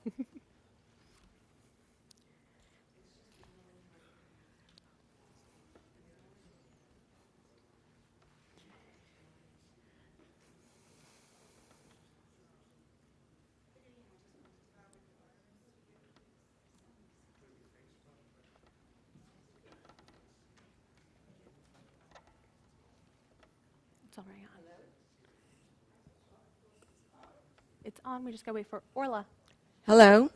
It's already on. It's on. We just gotta wait for Orla. Hello.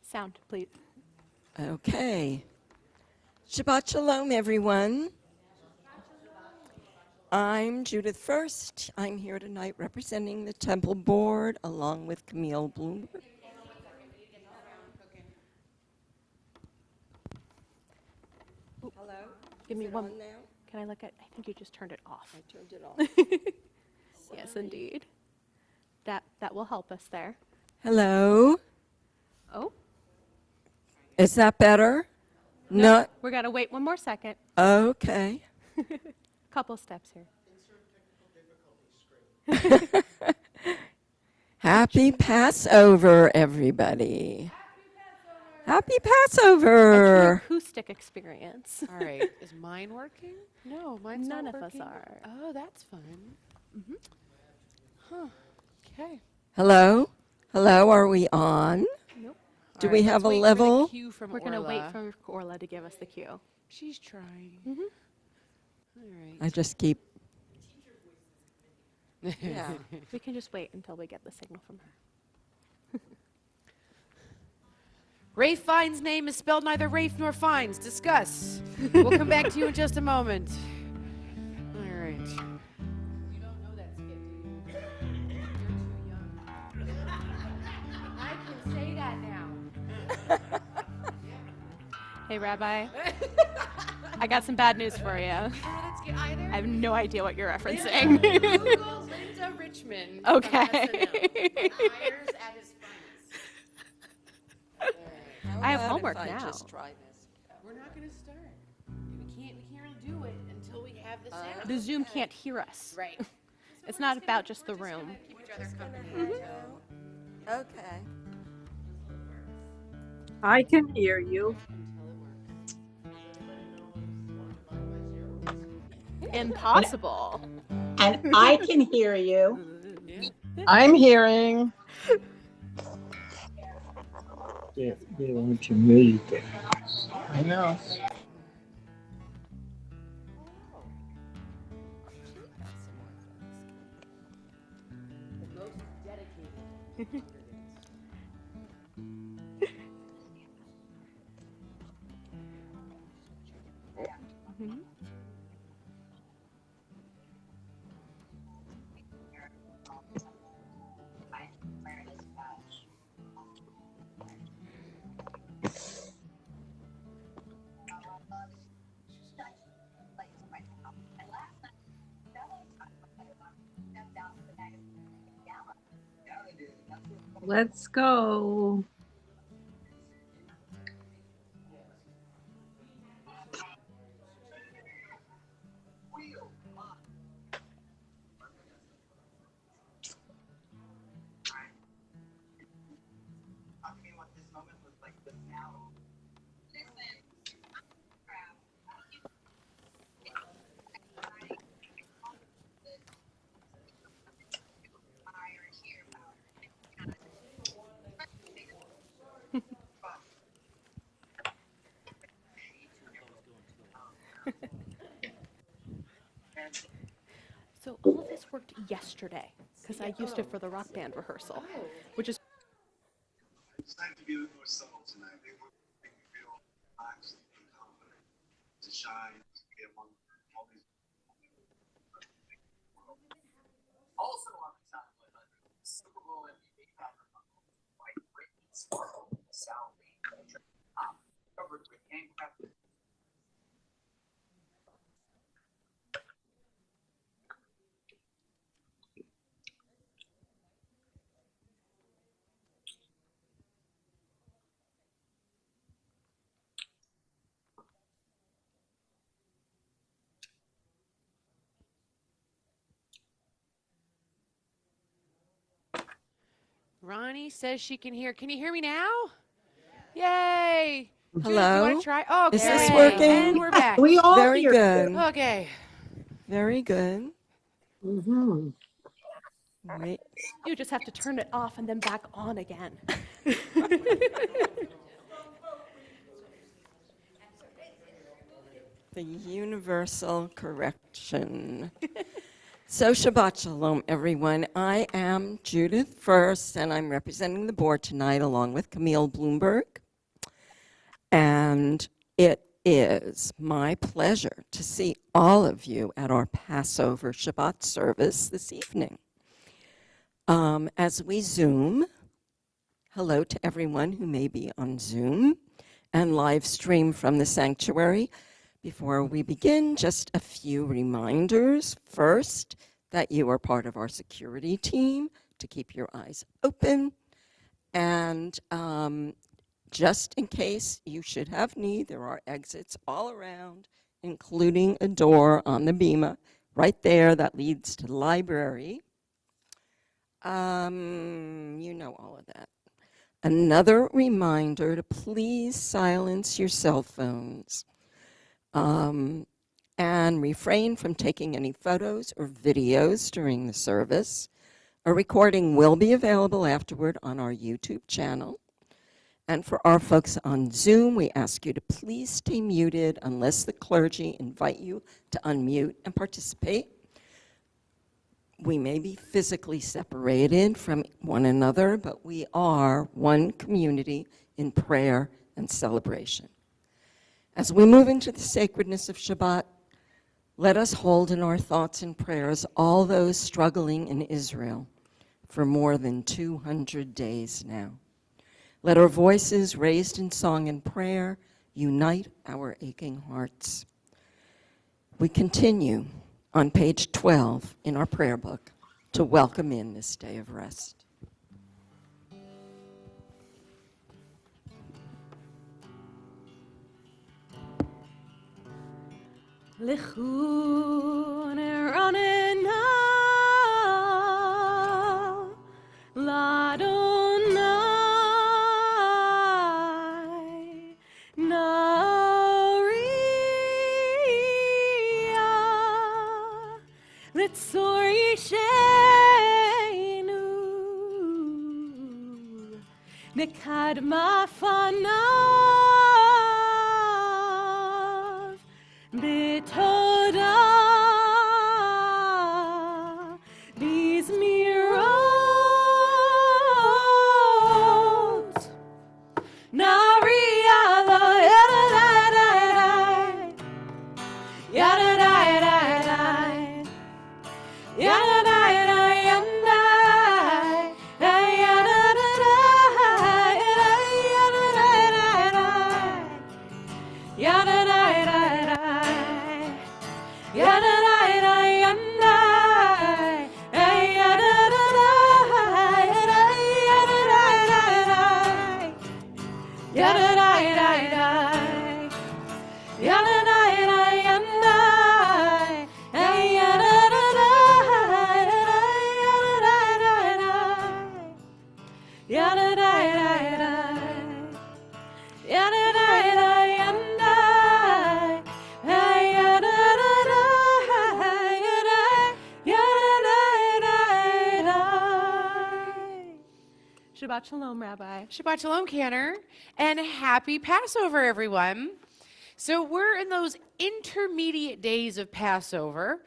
Sound, please. Okay. Shabbat Shalom, everyone. I'm Judith First. I'm here tonight representing the Temple Board along with Camille Bloomberg. Hello. Give me Is it one. on now? Can I look at? I think you just turned it off. I turned it off. Yes, indeed. That will help us there. Hello. Oh. Is that better? No. We're gonna wait one more second. Okay. Couple steps here. Happy Passover, everybody. Happy Passover. A true acoustic experience. All right. Is mine working? No, mine's None not of working. us are. Oh, that's fun. Mm-hmm. Huh. Okay. Hello? Hello, are we on? Nope. Do All we right, have let's a wait level? For the cue from We're gonna wait Orla. for Orla to give us the cue. She's trying. Mm-hmm. All right. I just keep. Yeah. We can just wait until we get the signal from her. Rafe Fiennes' name is spelled neither Rafe nor Fiennes. Discuss. We'll come back to you in just a moment. All right. You don't know that skit, do you? You're too young. I can say that now. Hey, Rabbi. I got some bad news for you. You don't know that skit either? I have no idea what you're referencing. Google Linda Richmond. from Okay. SNL. Hires at his finest. I have homework now. Just try this. We're not going to start. We can't really do it until we have the sound. The Zoom can't hear us. Right. It's not about just the room. Keep each other company. Okay. I can hear you. Impossible. And I can hear you. I'm hearing. They want to music. I know. Most dedicated. Let's go. So all of this worked yesterday because I used it for the rock band rehearsal, which is It's nice to be a little more subtle tonight. They want to make me feel relaxed and confident to shine, to be among all these. Also on the timeline, Super Bowl MVP Patrick Mahomes, White Britney Sparkle, Sal Lee, covered with handcrafted. Ronnie says she can hear. Can you hear me now? Yay. Judith, Hello? you want to try? Okay. Is this working? And we're back. We all Very hear good. Okay. Very good. you. Mm-hmm. Wait. You just have to turn it off and then back on again. The universal correction. So Shabbat Shalom, everyone. I am Judith First, and I'm representing the board tonight along with Camille Bloomberg. And it is my pleasure to see all of you at our Passover Shabbat service this evening. As we Zoom, hello to everyone who may be on Zoom and live stream from the sanctuary. Before we begin, just a few reminders. First, that you are part of our security team to keep your eyes open. And just in case you should have need, there are exits all around, including a door on the bima right there that leads to the library. You know all of that. Another reminder to please silence your cell phones. And refrain from taking any photos or videos during the service. A recording will be available afterward on our YouTube channel. And for our folks on Zoom, we ask you to please stay muted unless the clergy invite you to unmute and participate. We may be physically separated from one another, but we are one community in prayer and celebration. As we move into the sacredness of Shabbat, let us hold in our thoughts and prayers all those struggling in Israel for more than 200 days now. Let our voices raised in song and prayer unite our aching hearts. We continue on page 12 in our prayer book to welcome in this day of rest. Lichun eranena ladonai naria litzor yishenu nekadma fanav bitoda bizmirot naria la yadadai yadadai Shabbat Shalom, Rabbi. Shabbat Shalom, Cantor, and happy Passover, everyone. So we're in those intermediate days of Passover.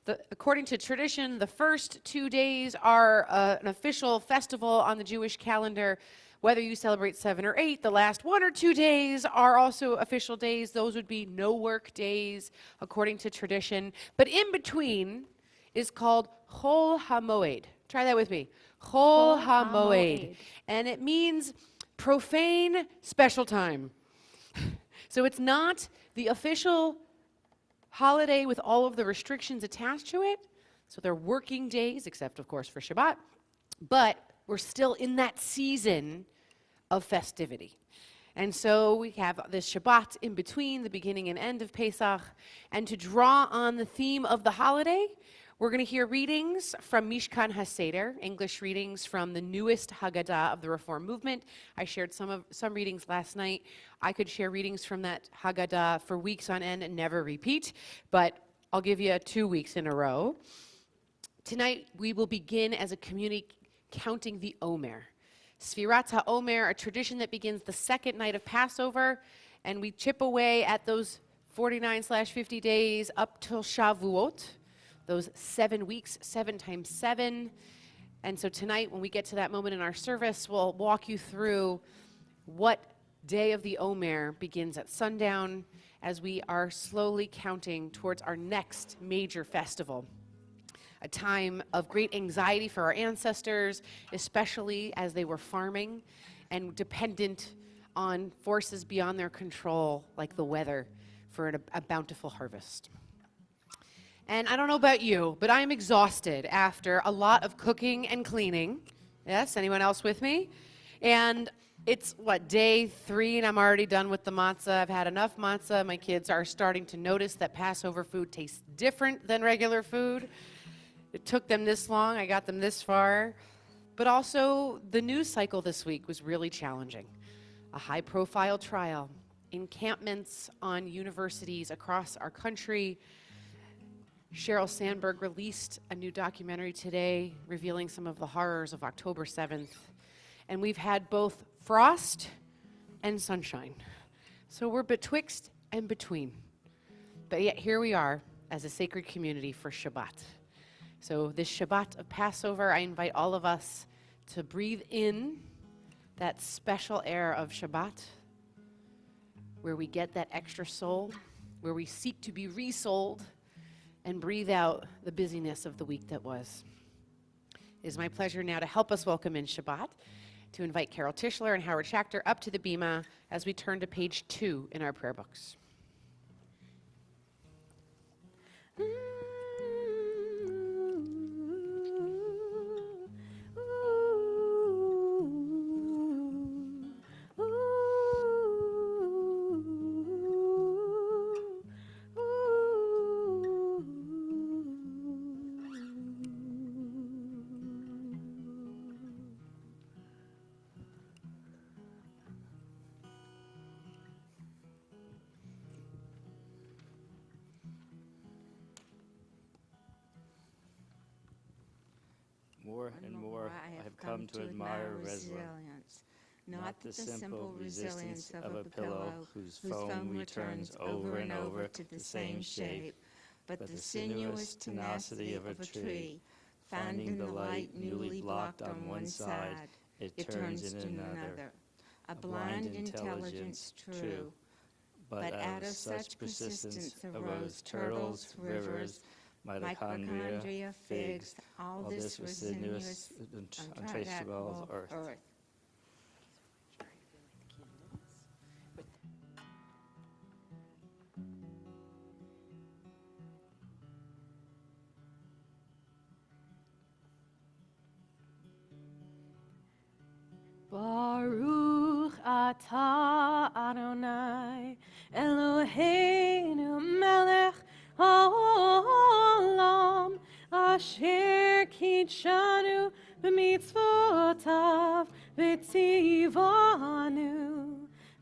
According to tradition, the first 2 days are an official festival on the Jewish calendar. Whether you celebrate 7 or 8, the last 1 or 2 days are also official days. Those would be no work days, according to tradition. But in between is called Chol HaMoed. Try that with me. Chol HaMoed. And it means profane special time. So it's not the official holiday with all of the restrictions attached to it. So they're working days, except of course for Shabbat. But we're still in that season of festivity. And so we have this Shabbat in between the beginning and end of Pesach. And to draw on the theme of the holiday, We're going to hear readings from Mishkan HaSeder, English readings from the newest Haggadah of the Reform movement. I shared some readings last night. I could share readings from that Haggadah for weeks on end and never repeat, but I'll give you 2 weeks in a row. Tonight, we will begin as a community counting the Omer. Sfirat HaOmer, a tradition that begins the second night of Passover, and we chip away at those 49/50 days up till Shavuot, those 7 weeks, 7 times 7. And so tonight, when we get to that moment in our service, we'll walk you through what day of the Omer begins at sundown as we are slowly counting towards our next major festival. A time of great anxiety for our ancestors, especially as they were farming and dependent on forces beyond their control, like the weather, for a bountiful harvest. And I don't know about you, but I'm exhausted after a lot of cooking and cleaning. Yes, anyone else with me? And it's, day 3, and I'm already done with the matzah. I've had enough matzah. My kids are starting to notice that Passover food tastes different than regular food. It took them this long. I got them this far. But also, the news cycle this week was really challenging. A high-profile trial, encampments on universities across our country. Sheryl Sandberg released a new documentary today revealing some of the horrors of October 7th. And we've had both frost and sunshine. So we're betwixt and between. But yet here we are as a sacred community for Shabbat. So this Shabbat of Passover, I invite all of us to breathe in that special air of Shabbat, where we get that extra soul, where we seek to be resouled, and breathe out the busyness of the week that was. It is my pleasure now to help us welcome in Shabbat, to invite Carol Tischler and Howard Schachter up to the bima as we turn to page 2 in our prayer books. More and more, I have come to admire resilience, not the simple resistance of a pillow whose foam returns over and over to the same shape, but the sinuous tenacity of a tree. Finding the light newly blocked on one side, it turns in another. A blind intelligence true, but out of such persistence arose turtles, rivers, mitochondria, figs, all this was sinuous, untraceable earth. Baruch atah Adonai Eloheinu melech haolam asher kidshanu b'mitzvotav v'tzivanu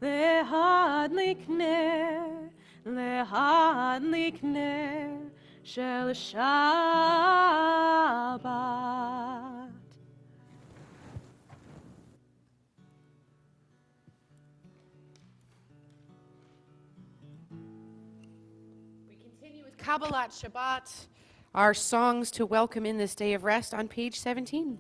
lehadlik ner shel Shabbat. Kabbalat Shabbat, our songs to welcome in this day of rest on page 17.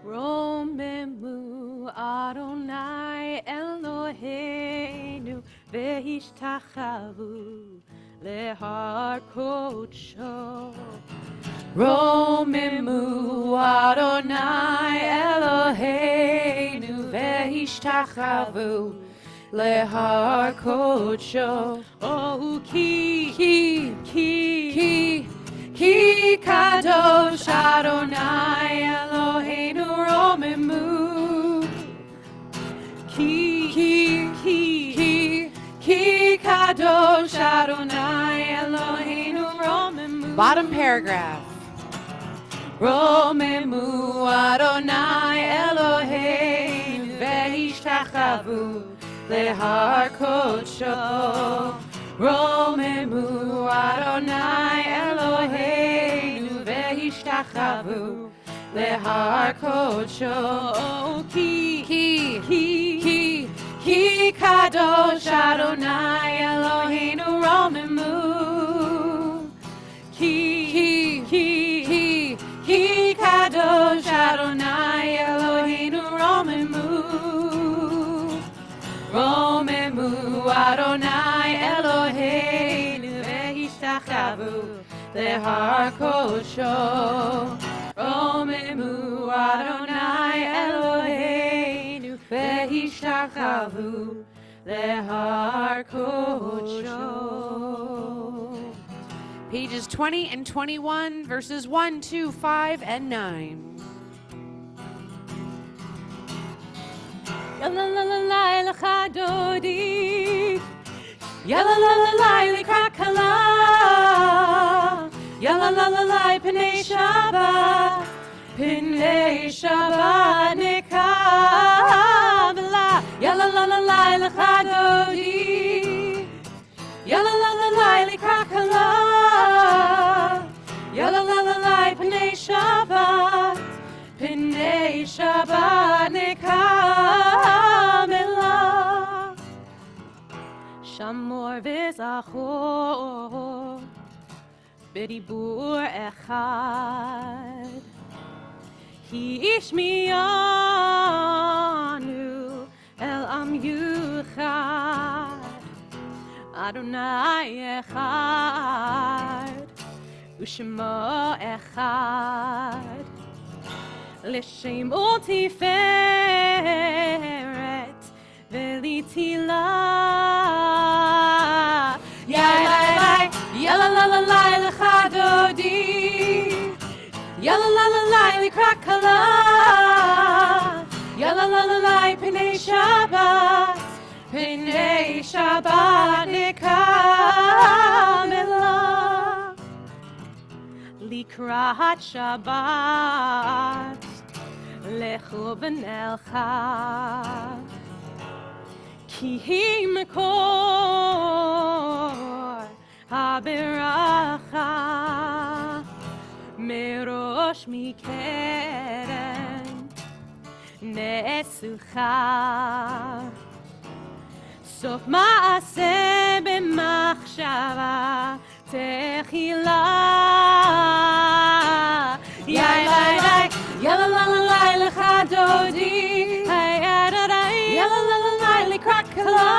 Romemu Adonai Eloheinu ve'ishtachavu lehar kodsho. Romemu Adonai Eloheinu ve'ishtachavu lehar kodsho. Oh, ki kadosh Adonai Eloheinu romemu. Ki kadosh Adonai Eloheinu Bottom paragraph. Romemu Adonai Eloheinu ve'ishtachavu lehar kodsho. Romemu Adonai Eloheinu ve'ishtachavu lehar kodsho. Ki kadosh Adonai Eloheinu romemu. Ki kadosh Adonai Eloheinu romemu. Romemu Adonai Eloheinu ve'ishtachavu lehar kodsho. Romemu Adonai Eloheinu ve'ishtachavu lehar kodsho. Pages 20 and 21, verses 1, 2, 5, and 9. Yalalalai l'chadodi, yalalalai l'krakala, yalalalai p'nei Shabbat nekabla, yalalalai l'chadodi, yalalalai l'krakala, yalalalai p'nei Shabbat nekabla. Shamor v'zachor b'dibur echad, Ki ishmiyanu el am yuchad, Adonai echad, u'shemo echad, l'shem u'tiferet v'litila. Yalalalai l'chadodi, yalalalai l'krakala, yalalalai p'nei Shabbat nekabla. Likrat Shabbat lechu v'nelcha, ki mekor haberacha, merosh mikeren nesucha, sof maaseh b'machshava techila. Yalalalai l'chadodi, yalalalai l'krakala,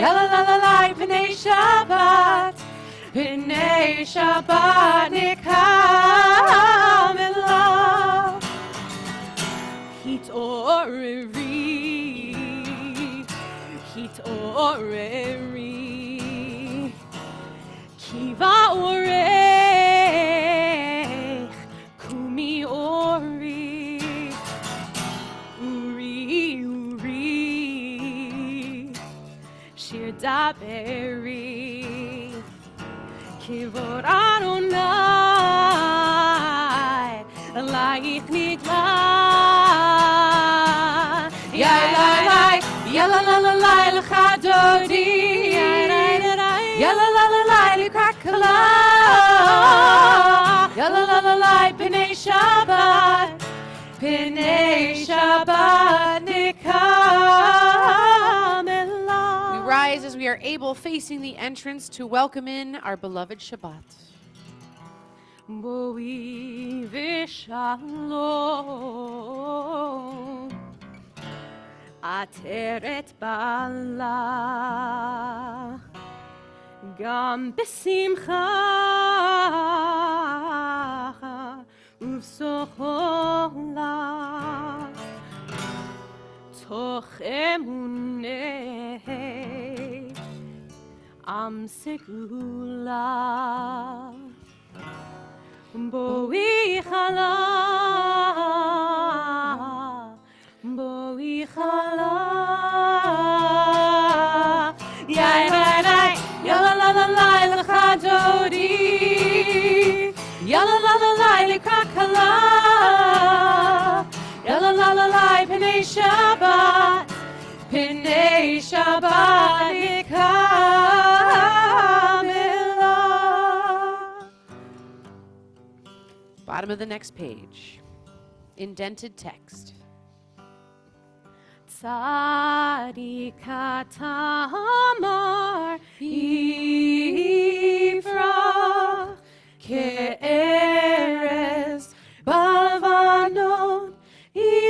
yalalalai p'nei Shabbat nekabla. Hit'oreri, kiva orech, kumi ori, uri, shir daberi, kivod Adonai, laich nitla. Yalalalai l'chadodi, yalalalai l'krakala, yalalalai p'nei Shabbat nekabla. We rise as we are able, facing the entrance to welcome in our beloved Shabbat. Boi v'shalom, Ateret bala, gam b'simcha uv'sochola, toch emunei am segula. Boi chala, boi chala, yalalalai l'chadodi, Shabbat Kamila. Bottom of the next page. Indented text. Tzadika tamar Yifrach ke'erez bavanon Yisgeh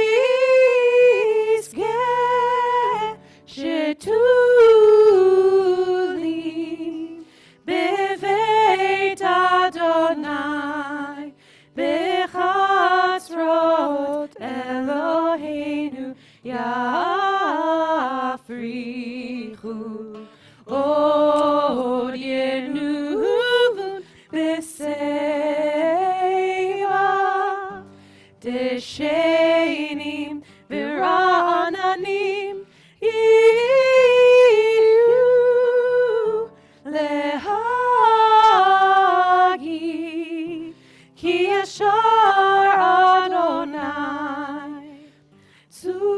shetulim beveit Adonai bechatzrot Eloheinu Yafrichu od yenuvun b'seiva deshenim v'ra'ananim yiyu lehagi ki yashar Adonai Zuri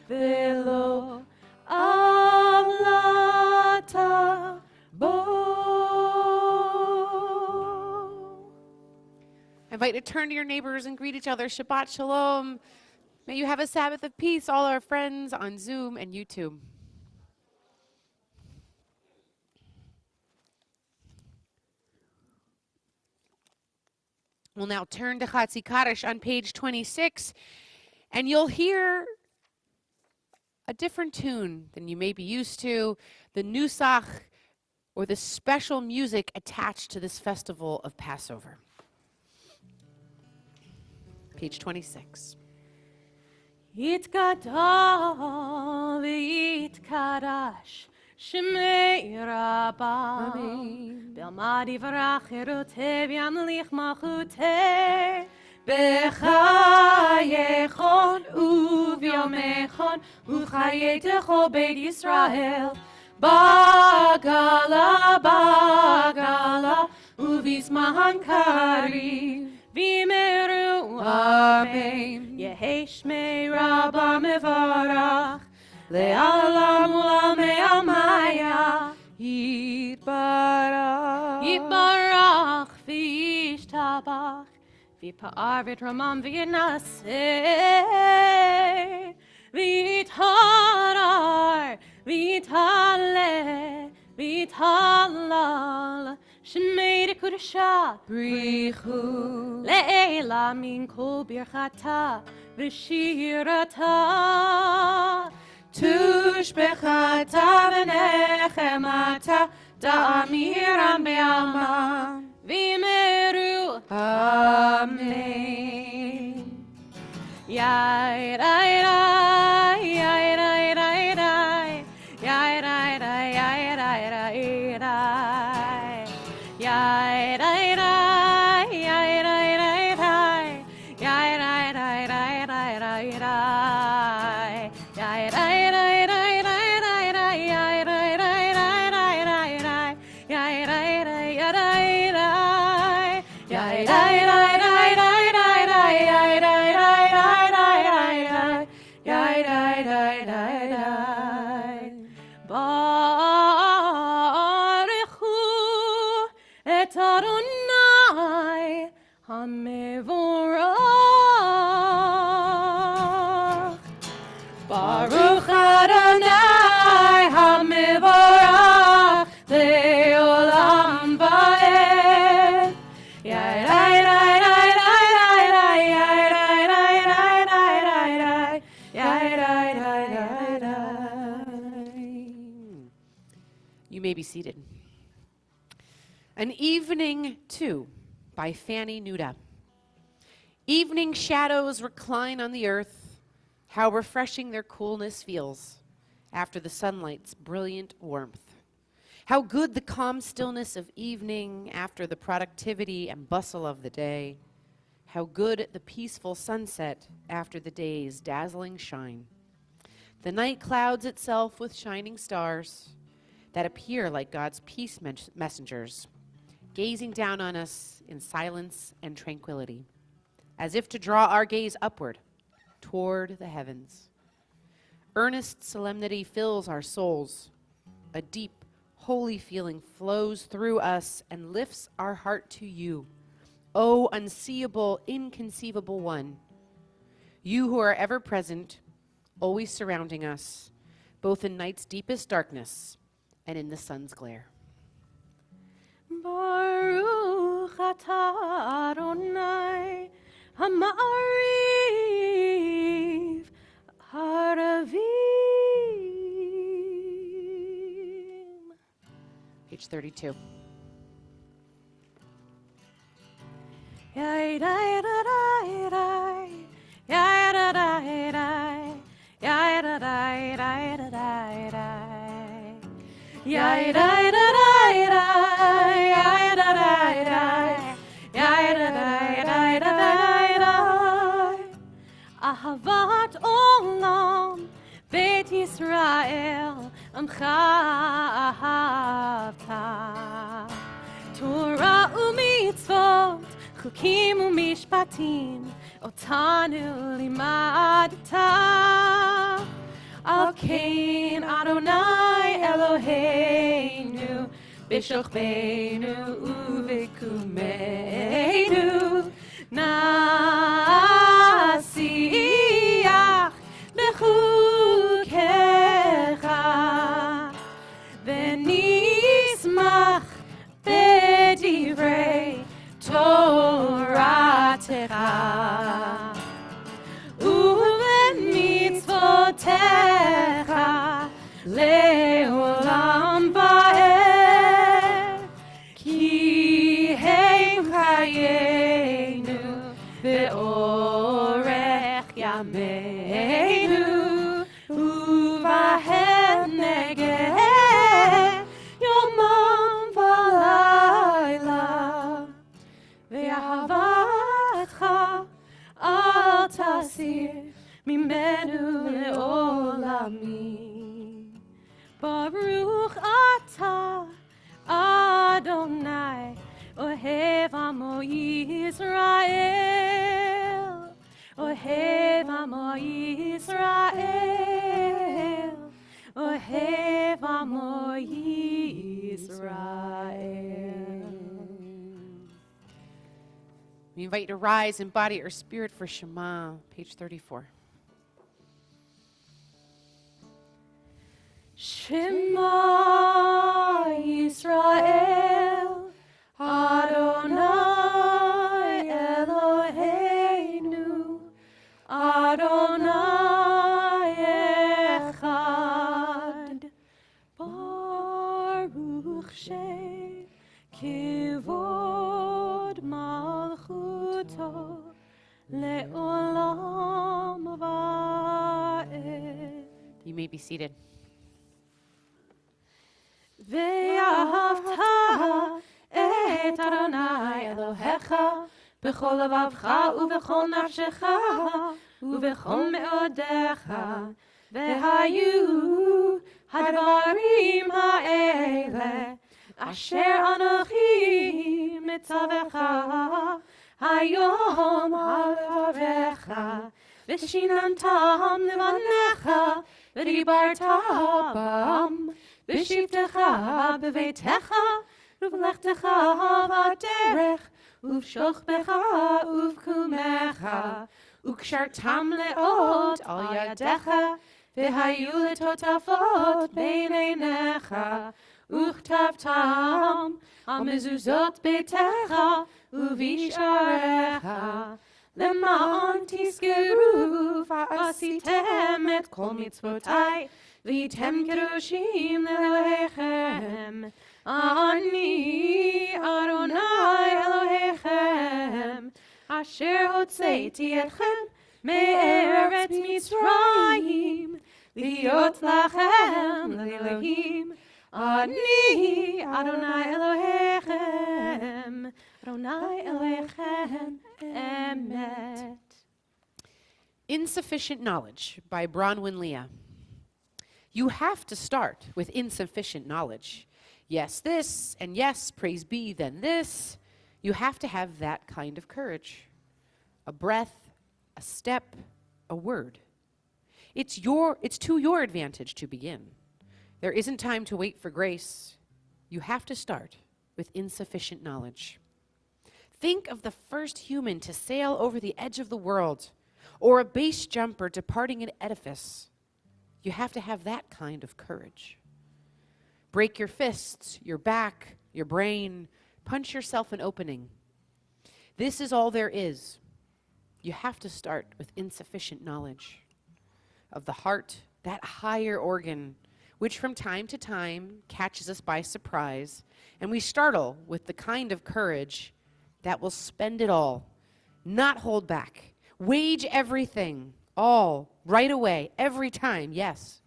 velo avlata bo. I invite you to turn to your neighbors and greet each other. Shabbat Shalom. May you have a Sabbath of peace, all our friends on Zoom and YouTube. We'll now turn to Chatzi Kaddish on page 26, and you'll hear a different tune than you may be used to, the nusach, or the special music attached to this festival of Passover. Page 26. Yitgadol v'yitkadash Shemei Rabbah B'almad yivrach erotev yamlich malchuteh B'chayechon u'v'yomechon u'chayetecho beit Yisrael Bagala bagala u'vizman kariv V'meru amen Yehi Shmei Rabbah mevarach Le'alam u'lamei amaya Yitbarach Yitbarach v'yishtabach V'yipa'ar v'yitramam v'yinaseh V'yitharar v'yithaleh v'yithalal Shemei dekudasha brichu Le'ela min kol birchata v'shirata Tushbechata v'nechemata da'amiram be'alma v'meru amen Yai rai rai yai rai rai rai yai rai rai yai rai rai rai yai rai rai yai rai rai rai yai rai rai rai rai rai rai yai rai rai rai rai rai rai yai rai rai rai rai rai rai yai rai rai rai rai yai rai rai rai rai rai rai yai rai rai rai rai rai rai yai rai rai rai rai Baruchu et Adonai HaMevorach Baruch Adonai HaMevorach Le'olam va'ed Yai rai rai rai rai rai rai Yai rai rai rai rai rai rai Yai rai rai rai rai. You may be seated. An Evening 2 by Fanny Nuda. Evening shadows recline on the earth. How refreshing their coolness feels after the sunlight's brilliant warmth. How good the calm stillness of evening after the productivity and bustle of the day. How good the peaceful sunset after the day's dazzling shine. The night clouds itself with shining stars that appear like God's peace messengers, gazing down on us in silence and tranquility, as if to draw our gaze upward toward the heavens. Earnest solemnity fills our souls. A deep, holy feeling flows through us and lifts our heart to you. O unseeable, inconceivable one, you who are ever present, always surrounding us, both in night's deepest darkness and in the sun's glare. Baruch atah Adonai Hama'ariv Haravim. Page 32. Yai dai da dai dai, yai da dai dai, yai da dai dai da dai dai, yai dai da dai dai, yai da dai dai, yai da dai dai da dai dai. Ahavat olam, Beit Yisrael, Amcha ahavta. Torah umitzvot, Chukim umishpatim, Otanu limadta. Al kain Adonai Eloheinu, B'shochbeinu u'v'kumeinu, Nasiach b'chukecha, V'nismach b'divrei Toratecha, u'v'mitzvotecha le'olam va'ed, ki heim chayenu ve'orech yameinu, u'vahem negeh yomam v'layla. Ve'ahavatcha al tasir mimenu le'olamim. Baruch atah Adonai ohev amo Yisrael, ohev amo Yisrael, ohev amo Yisrael. We invite you to rise in body or spirit for Shema, page 34. Shema Yisrael, Adonai Eloheinu, Adonai Echad. Baruch Shem Kivod Malchuto Le'olam Va'ed. You may be seated. Ve'ahavta et Adonai Elohecha b'chol levavcha u'v'chol nafshecha u'v'chol me'odecha, ve'hayu hadvarim ha'ele asher anochi mitzavecha hayom halevavecha v'shinantam levanecha v'dibarta bam B'shivtecha b'veitecha, u'v'lechtecha b'derech, u'v'shochbecha u'v'kumecha, u'kshartam le'ot al yadecha, v'hayu letotafot b'neinecha, u'chtavtam al mezuzot beitecha, u'visharecha, למען תזכרו ועשיתם את כל מצוותיי, והייתם קדושים לאלוהיכם. אני אדוני אלוהיכם, אשר הוצאתי אתכם מארץ מצרים, להיות לכם לאלוהים. אני אדוני אלוהיכם, אדוני אלוהיכם emet. Insufficient Knowledge by Bronwyn Leah. You have to start with insufficient knowledge. Yes, this, and yes, praise be, then this. You have to have that kind of courage. A breath, a step, a word. It's to your advantage to begin. There isn't time to wait for grace. You have to start with insufficient knowledge. Think of the first human to sail over the edge of the world, or a base jumper departing an edifice. You have to have that kind of courage. Break your fists, your back, your brain, punch yourself an opening. This is all there is. You have to start with insufficient knowledge of the heart, that higher organ, which from time to time catches us by surprise, and we startle with the kind of courage that will spend it all, not hold back, wage everything, all, right away, every time, yes.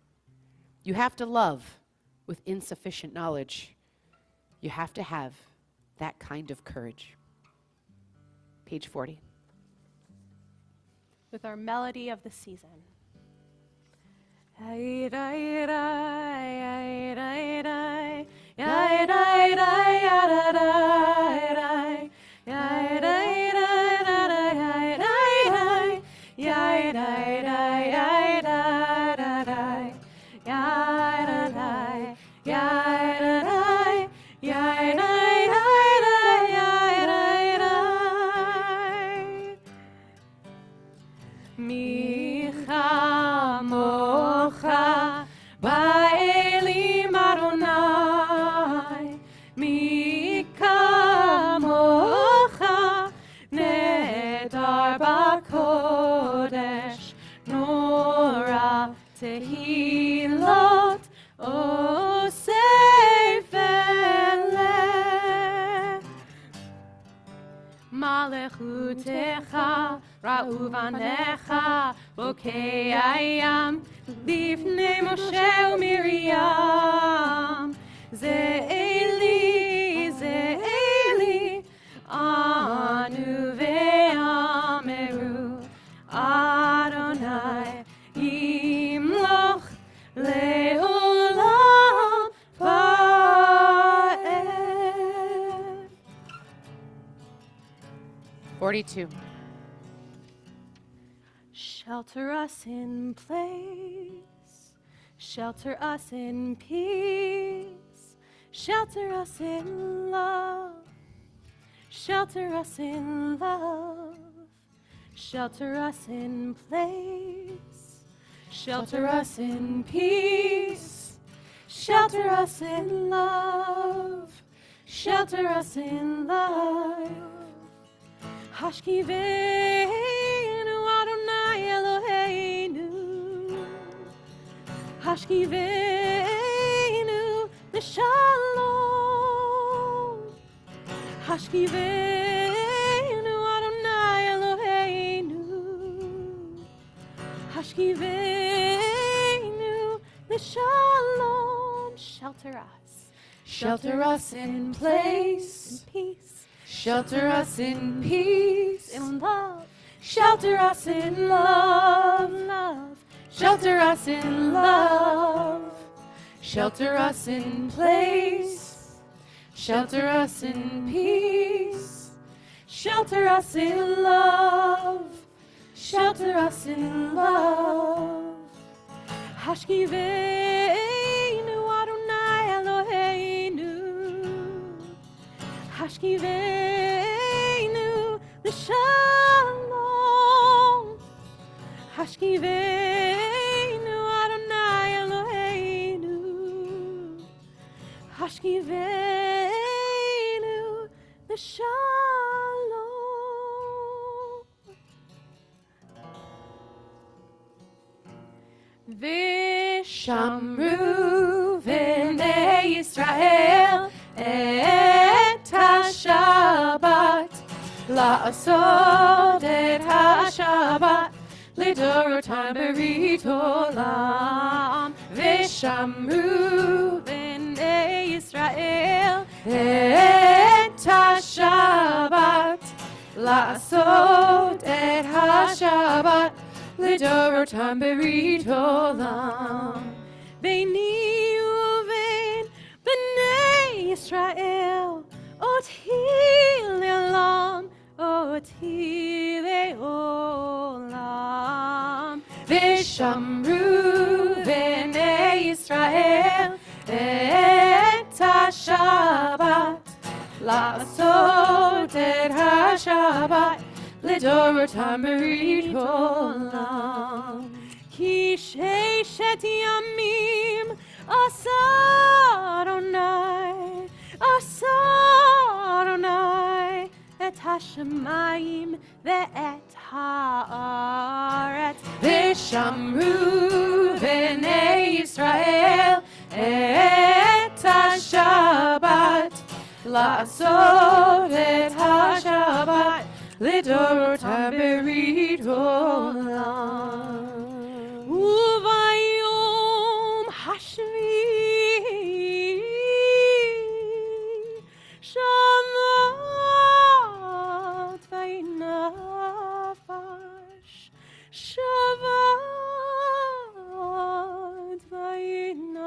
You have to love with insufficient knowledge. You have to have that kind of courage. Page 40. With our melody of the season. Tehilot osefele Malechutecha ra'uvanecha bokei ayam lifnei Moshe u'Miriam Ze'eli anu ve'ameru Adonai Yimloch le'olam va'ed. 42. Shelter us in place, shelter us in peace, shelter us in love, shelter us in love, shelter us in place, shelter us in peace, shelter us in love, shelter us in love. Hashkiveinu Adonai Eloheinu, Hashkiveinu l'shalom, Hashkiveinu Adonai Eloheinu, Hashkiveinu l'shalom. Shelter us in place, in peace. Shelter us in peace, in love. Shelter us in love, love. Shelter us in love. Shelter us in place. Shelter us in peace. Shelter us in love. Shelter us in love. Hashkiveinu Adonai Eloheinu. Hashkiveinu l'shalom. Hashkiveinu Adonai Eloheinu. Hashkiveinu l'shalom. Vishamru v'nei Yisrael et ha-Shabbat, la'asod et ha-Shabbat, lidorotam berit olam. Vishamru v'nei Yisrael et ha-Shabbat, la'asod et ha-Shabbat, lidorotam berit olam. Beini uvein b'nei Yisrael, oti le'olam, oti le'olam. ושמרו בני ישראל את השבת, לעשות את השבת לדורותם ברית עולם. כי ששת ימים עשה אדוני, עשה אדוני את השמיים ואת הארץ, ושמרו בני ישראל את השבת, לעשות את השבת לדורותם ברית עולם. וביום השביעי שבת וינפש, שבת וינפש,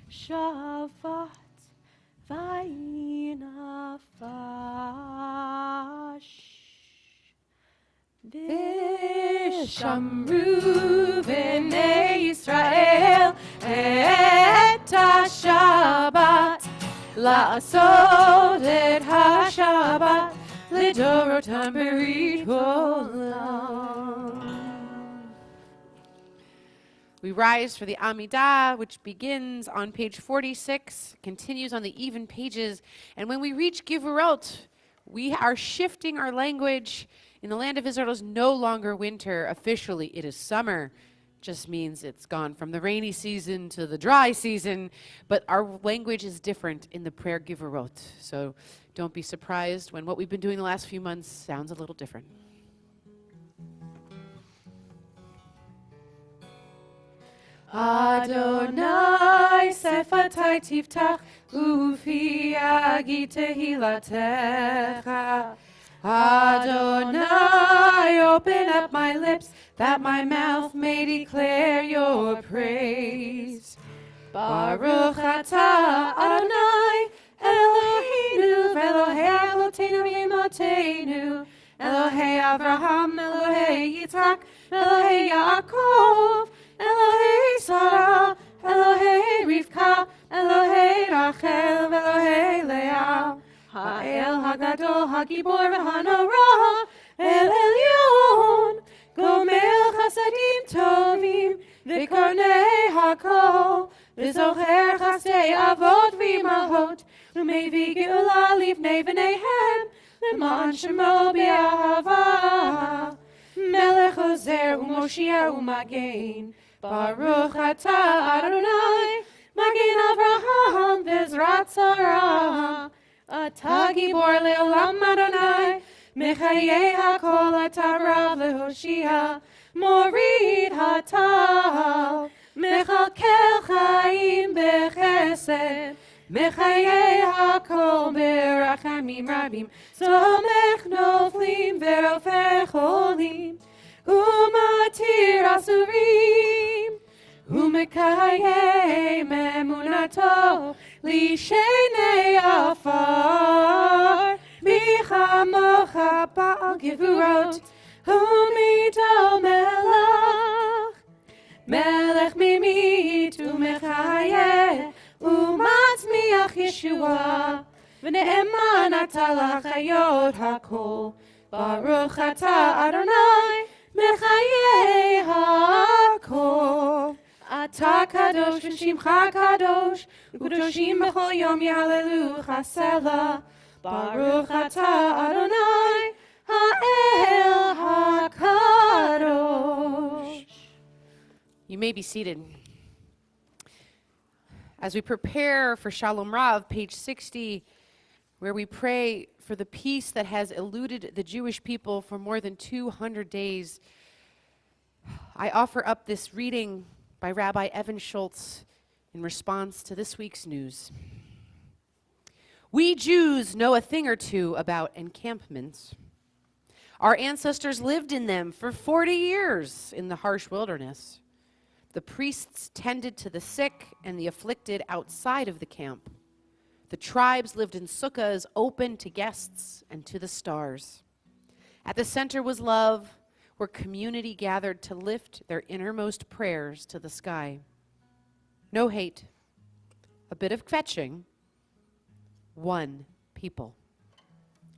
שבת וינפש. ושמרו בני ישראל את השבת, לעשות את השבת לדורותם ברית עולם. We rise for the Amidah, which begins on page 46, continues on the even pages, and when we reach Givurot, we are shifting our language. In the land of Israel, it is no longer winter. Officially, it is summer. Just means it's gone from the rainy season to the dry season. But our language is different in the prayer Givurot. So don't be surprised when what we've been doing the last few months sounds a little different. Adonai sefatai tiftach ufi agi tehilatecha. Adonai, open up my lips, that my mouth may declare your praise. Baruch atah Adonai, Eloheinu, Elohei Avotenu v'Imotenu, Elohei Avraham, Elohei Yitzhak, Elohei Yaakov, Elohei Sarah, Elohei Rivka, Elohei Rachel, Elohei Leah. Ha'el Hagadol Hagibor v'Hanora El Elyon, Gomel Chasadim Tovim v'Kornei Hakol, v'Zocher Chasdei Avot v'Imahot, u'Mevi Geula Livnei V'neihem, L'man Shemo B'Ahava, Melech Ozer u'Moshia u'Magen, Baruch atah Adonai, Magen Avraham v'Ezrat Sarah. Atah gibor le'olam Adonai, mechayei hakol atah rav lehoshia, morid hatal, mechalkel chaim bechesed, mechayei hakol berachamim rabim, somech noflim ve'rofeh cholim, umatir asurim, umekayem emunato, Lishenei afar, bichamocha ba'al givurot, umidol melech, melech mimit umechayeh, umatzmiach Yeshua, v'ne'eman atah l'chayot hakol, Baruch atah Adonai, mechayeh hakol. Atah kadosh v'shimcha kadosh, u'kadoshim b'chol yom yahallelu chasela. Baruch atah Adonai, ha'el hakadosh. You may be seated. As we prepare for Shalom Rav, page 60, where we pray for the peace that has eluded the Jewish people for more than 200 days, I offer up this reading by Rabbi Evan Schultz in response to this week's news. We Jews know a thing or two about encampments. Our ancestors lived in them for 40 years in the harsh wilderness. The priests tended to the sick and the afflicted outside of the camp. The tribes lived in sukkahs open to guests and to the stars. At the center was love, where community gathered to lift their innermost prayers to the sky. No hate, a bit of kvetching, one people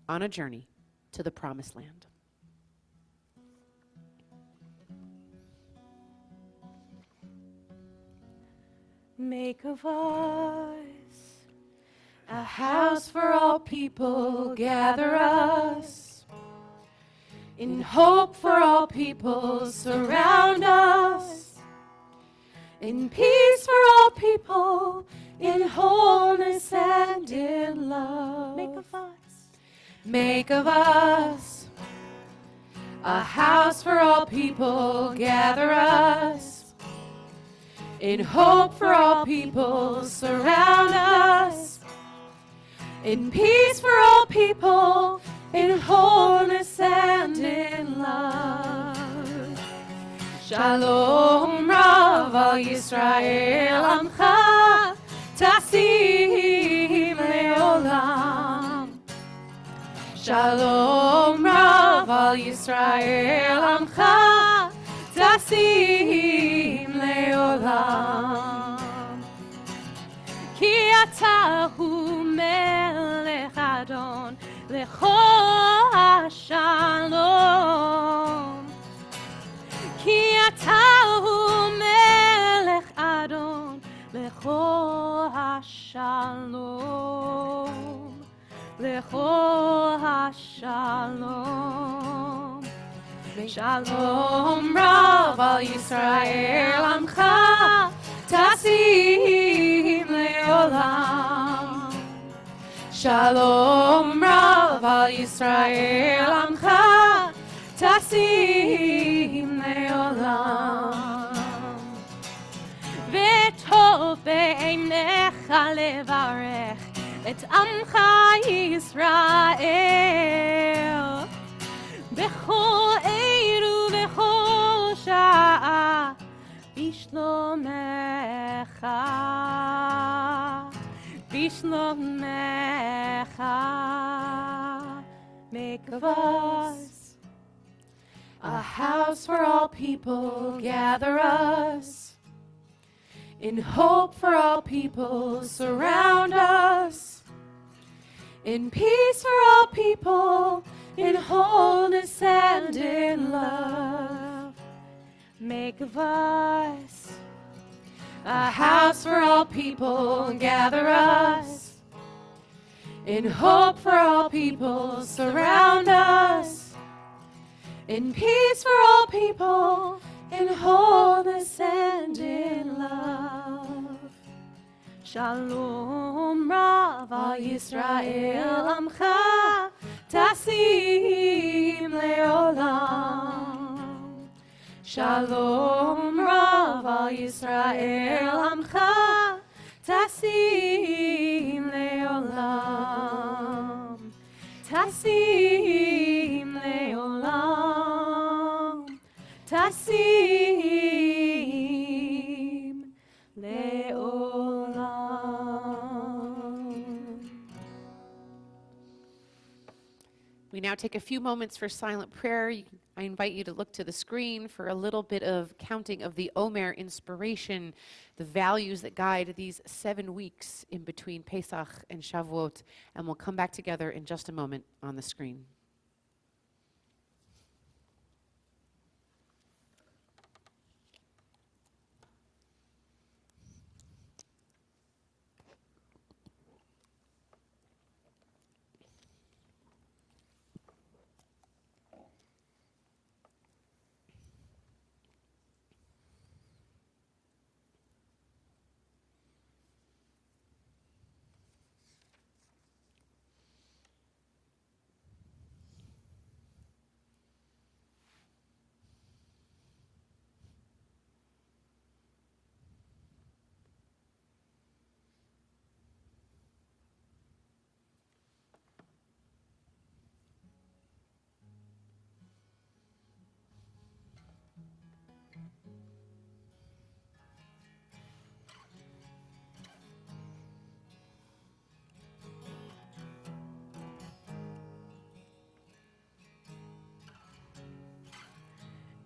on a journey to the promised land. Make of us a house for all people, gather us. In hope for all people, surround us. In peace for all people, in wholeness and in love. Make of us a house for all people, gather us. In hope for all people, surround us. In peace for all people, in wholeness and in love. Shalom Rav al Yisrael Amcha Tasim Leolam. Shalom Rav al Yisrael Amcha Tasim Leolam. Ki ata hu melech Adon lechol hashalom. Ki ata hu melech Adon lechol hashalom. Lechol hashalom. Shalom Rav al Yisrael Amcha Tasim Leolam. Shalom Rav al Yisrael Amcha Tasim Leolam. V'tov be'einecha levarech et Amcha Yisrael. Bechol eiru bechol sha'a bishlomecha, bishlomecha. Make of us a house for all people, gather us. In hope for all people, surround us. In peace for all people, in wholeness and in love. Make of us a house for all people, gather us. In hope for all people, surround us. In peace for all people, in wholeness and in love. Shalom Rav al Yisrael Amcha Tasim Leolam. Shalom Rav al Yisrael Amcha Tasim Leolam. Tasim Leolam. Tasim Leolam. We now take a few moments for silent prayer. I invite you to look to the screen for a little bit of counting of the Omer inspiration, the values that guide these 7 weeks in between Pesach and Shavuot, and we'll come back together in just a moment on the screen.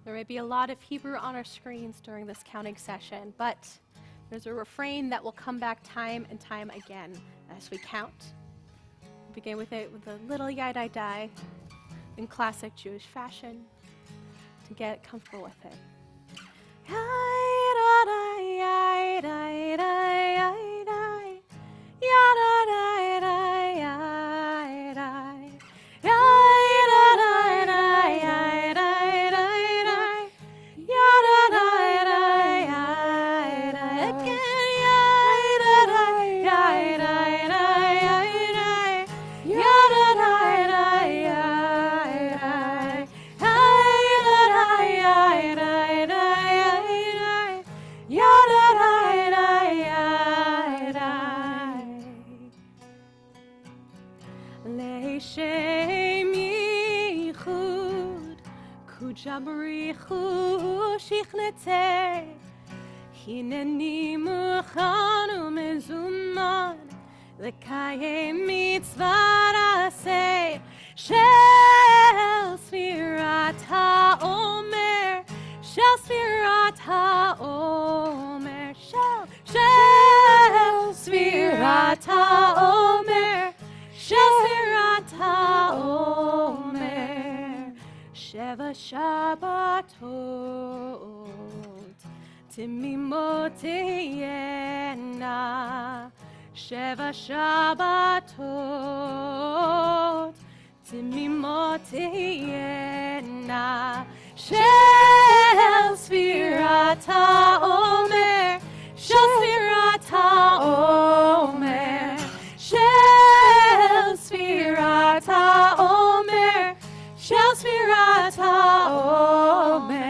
There may be a lot of Hebrew on our screens during this counting session, but there's a refrain that will come back time and time again as we count. We'll begin with it with a little yai-dai-dai in classic Jewish fashion to get comfortable with it. Yai-da-dai, yai-dai-dai, yai-dai, yai-da-dai-dai, yai-dai, yai-da-dai-dai, yai-dai-dai-dai, yai-da-dai-dai, yai-dai, again, yai-da-dai, yai-dai-dai, yai-dai, yai-da-dai-dai, yai-dai, yai-da-dai, yai-dai-dai, yai-dai, yai-da-dai-dai, yai-dai. Le'shem yichud kujabrichu shichneteh hineni mukhan umezuman lekayem mitzvat aseh shel sfirat ha'omer shel sfirat ha'omer shel sfirat ha'omer shel sfirat ha'omer sheva shabbatot timimot tihena sheva shabbatot timimot tihena shel sfirat ha'omer shel sfirat ha'omer shel sfirat ha'omer shel sfirat ha'omer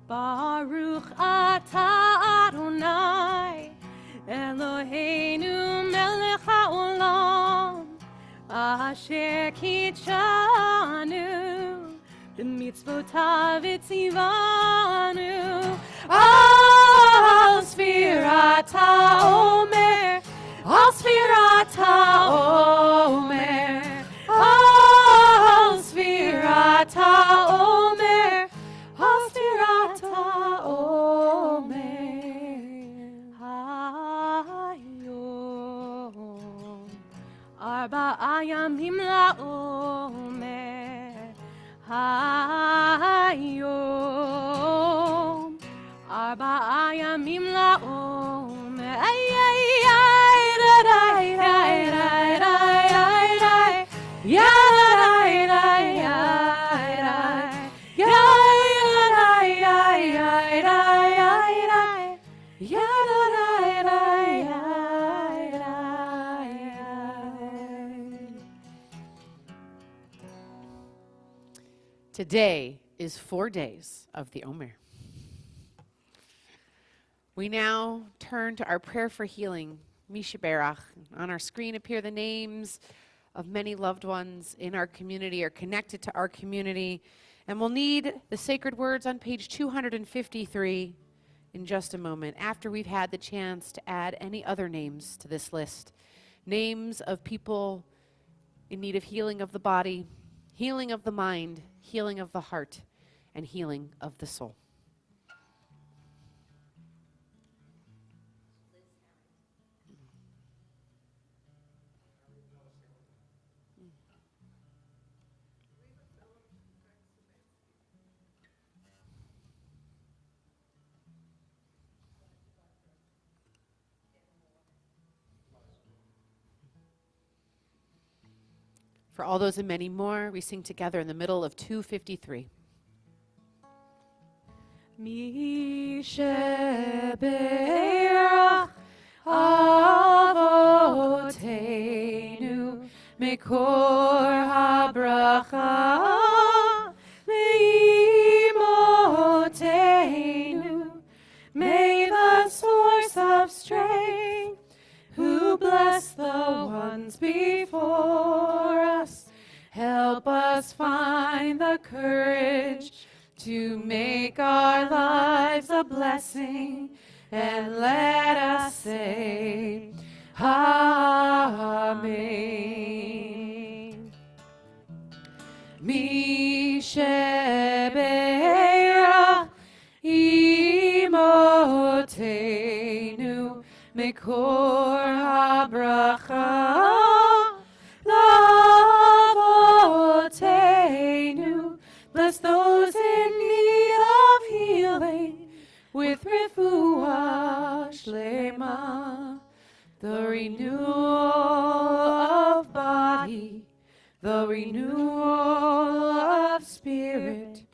Baruch atah Adonai Eloheinu melech ha'olam asher kitshanu b'mitzvotav etzivanu al sfirat ha'omer al sfirat ha'omer al sfirat ha'omer al sfirat ha'omer hayom arba'a yamim la'omer hayom arba'a yamim la'omer ay ay ay da da da da da da ya da da ya da ya da ya da ya da Today is 4 days of the Omer. We now turn to our prayer for healing, Misha Berach. On our screen appear the names of many loved ones in our community or connected to our community. And we'll need the sacred words on page 253 in just a moment, after we've had the chance to add any other names to this list. Names of people in need of healing of the body, healing of the mind, healing of the heart, and healing of the soul. For all those and many more, we sing together in the middle of 253. Misha Berach Avoteinu Mekor HaBracha Le'imotenu. May the source of strength, who bless the ones before us, help us find the courage to make our lives a blessing, and let us say, Amen. Misha Mikor habracha Lavotenu. Bless those in need of healing with refuah shlema. The renewal of body, the renewal of spirit,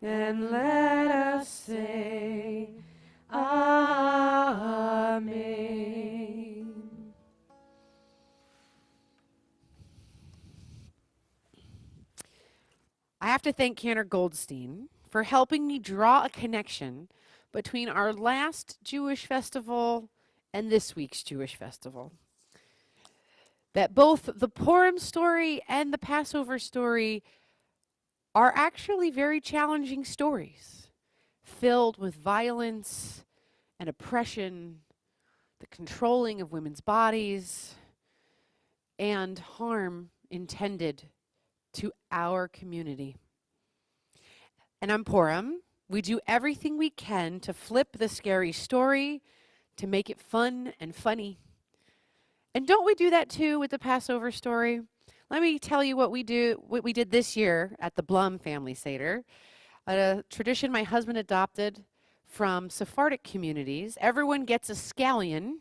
and let us say Amen. I have to thank Cantor Goldstein for helping me draw a connection between our last Jewish festival and this week's Jewish festival. That both the Purim story and the Passover story are actually very challenging stories, filled with violence and oppression, the controlling of women's bodies, and harm intended to our community. And on Purim, we do everything we can to flip the scary story, to make it fun and funny. And don't we do that too with the Passover story? Let me tell you what we did this year at the Blum Family Seder, a tradition my husband adopted from Sephardic communities. Everyone gets a scallion,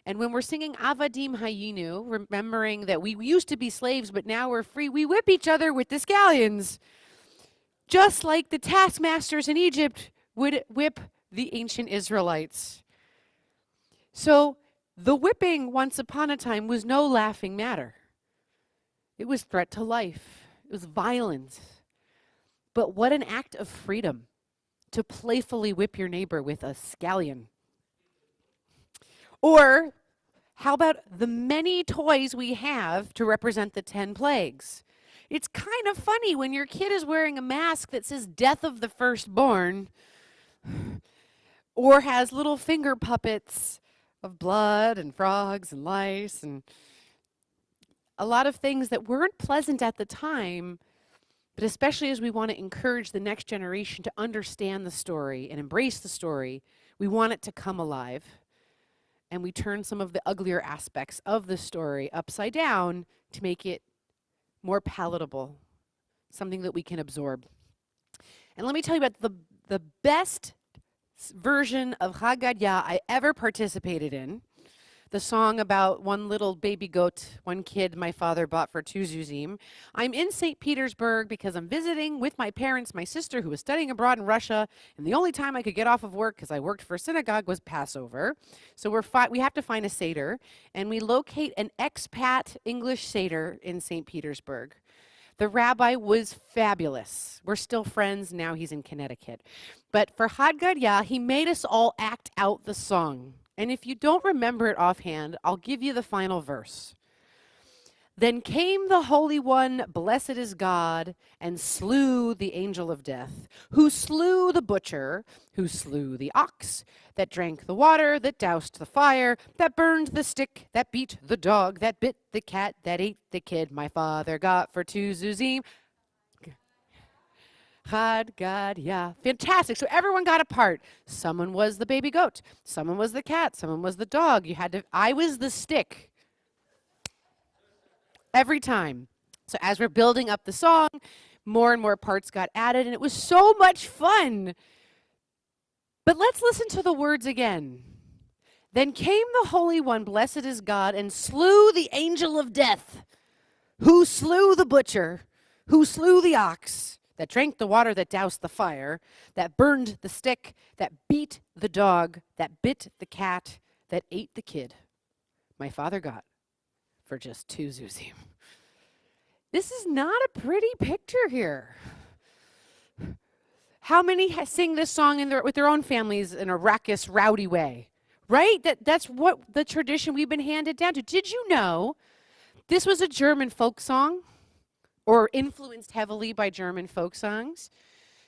and when we're singing Avadim Hayinu, remembering that we used to be slaves, but now we're free, we whip each other with the scallions, just like the taskmasters in Egypt would whip the ancient Israelites. So the whipping once upon a time was no laughing matter. It was threat to life. It was violence. But what an act of freedom to playfully whip your neighbor with a scallion. Or how about the many toys we have to represent the 10 plagues? It's kind of funny when your kid is wearing a mask that says death of the firstborn, or has little finger puppets of blood and frogs and lice and a lot of things that weren't pleasant at the time, but especially as we want to encourage the next generation to understand the story and embrace the story, we want it to come alive. And we turn some of the uglier aspects of the story upside down to make it more palatable, something that we can absorb. And let me tell you about the best version of Haggadah I ever participated in. The song about one little baby goat, one kid my father bought for 2 zuzim. I'm in St. Petersburg because I'm visiting with my parents, my sister who was studying abroad in Russia, and the only time I could get off of work because I worked for a synagogue was Passover. So we have to find a Seder, and we locate an expat English Seder in St. Petersburg. The rabbi was fabulous. We're still friends. Now he's in Connecticut. But for Haggadah, he made us all act out the song. And if you don't remember it offhand, I'll give you the final verse. Then came the Holy One, blessed is God, and slew the angel of death, who slew the butcher, who slew the ox, that drank the water, that doused the fire, that burned the stick, that beat the dog, that bit the cat, that ate the kid my father got for 2 zuzim. Haggadah. Fantastic. So everyone got a part. Someone was the baby goat. Someone was the cat. Someone was the dog. I was the stick. Every time. So as we're building up the song, more and more parts got added, and it was so much fun. But let's listen to the words again. Then came the Holy One, blessed is God, and slew the angel of death, who slew the butcher, who slew the ox, that drank the water, that doused the fire, that burned the stick, that beat the dog, that bit the cat, that ate the kid my father got for just 2 zuzim. This is not a pretty picture here. How many sing this song with their own families in a raucous, rowdy way? Right? That's what the tradition we've been handed down to. Did you know this was a German folk song, or influenced heavily by German folk songs?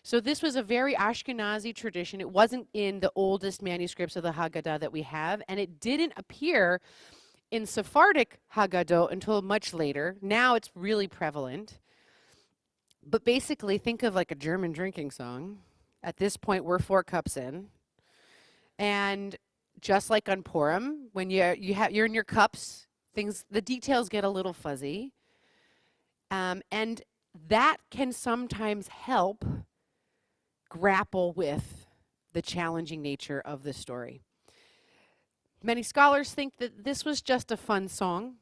So this was a very Ashkenazi tradition. It wasn't in the oldest manuscripts of the Haggadah that we have, and it didn't appear in Sephardic Haggadah until much later. Now it's really prevalent. But basically, think of like a German drinking song. At this point, we're 4 cups in. And just like on Purim, when you're in your cups, the details get a little fuzzy. And that can sometimes help grapple with the challenging nature of the story. Many scholars think that this was just a fun song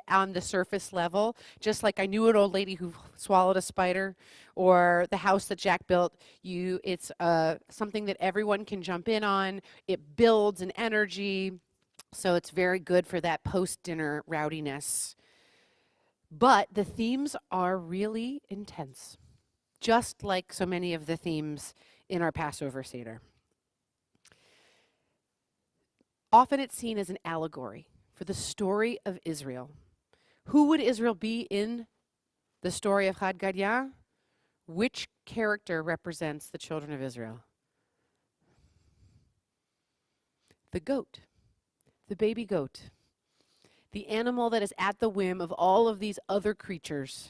on the surface level, just like I Knew an Old Lady Who Swallowed a Spider, or The House That Jack Built. It's something that everyone can jump in on. It builds an energy, so it's very good for that post-dinner rowdiness. But the themes are really intense, just like so many of the themes in our Passover Seder. Often it's seen as an allegory for the story of Israel. Who would Israel be in the story of Chad Gadya? Which character represents the children of Israel? The goat, the baby goat, the animal that is at the whim of all of these other creatures,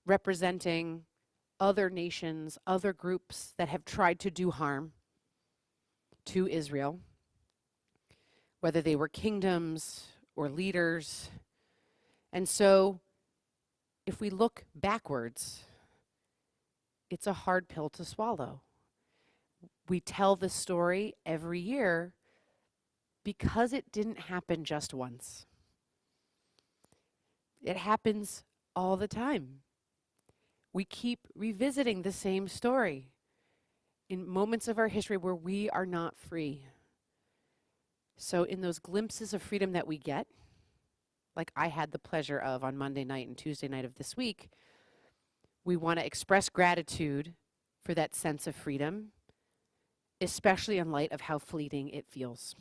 representing other nations, other groups that have tried to do harm to Israel, whether they were kingdoms or leaders. And so, if we look backwards, it's a hard pill to swallow. We tell the story every year because it didn't happen just once. It happens all the time. We keep revisiting the same story in moments of our history where we are not free. So in those glimpses of freedom that we get, like I had the pleasure of on Monday night and Tuesday night of this week, we want to express gratitude for that sense of freedom, especially in light of how fleeting it feels.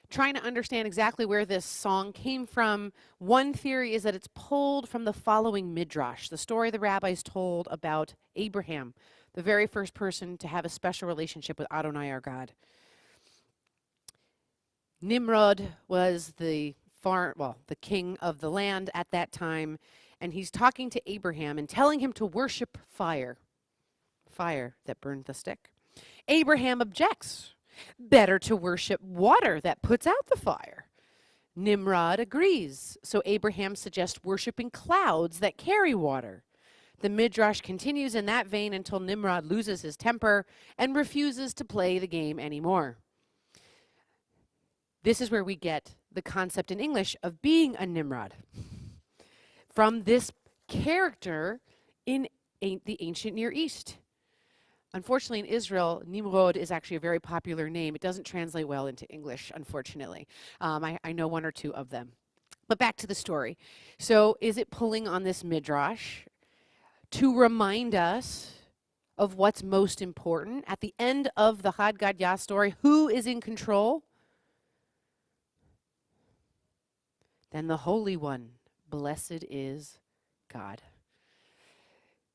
Trying to understand exactly where this song came from, one theory is that it's pulled from the following midrash, the story the rabbis told about Abraham, the very first person to have a special relationship with Adonai, our God. Nimrod was the king of the land at that time, and he's talking to Abraham and telling him to worship fire that burned the stick. Abraham objects. Better to worship water that puts out the fire. Nimrod agrees, so Abraham suggests worshiping clouds that carry water. The midrash continues in that vein until Nimrod loses his temper and refuses to play the game anymore. This is where we get the concept in English of being a Nimrod, from this character in the ancient Near East. Unfortunately, in Israel, Nimrod is actually a very popular name. It doesn't translate well into English, unfortunately. I know one or two of them. But back to the story. So is it pulling on this midrash to remind us of what's most important? At the end of the Chad Gadya story, who is in control? Then the Holy One, blessed is God.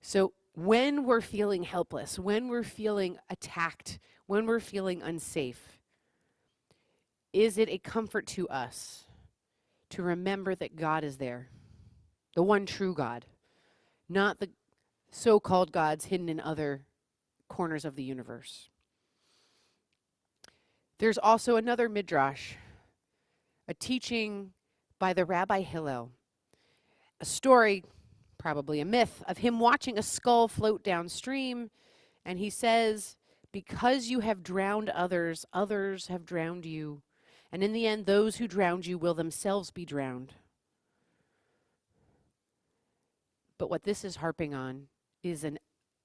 So when we're feeling helpless, when we're feeling attacked, when we're feeling unsafe, is it a comfort to us to remember that God is there, the one true God, not the so-called gods hidden in other corners of the universe? There's also another midrash, a teaching by the Rabbi Hillel, a story, probably a myth, of him watching a skull float downstream, and he says, because you have drowned others, others have drowned you, and in the end, those who drowned you will themselves be drowned. But what this is harping on is a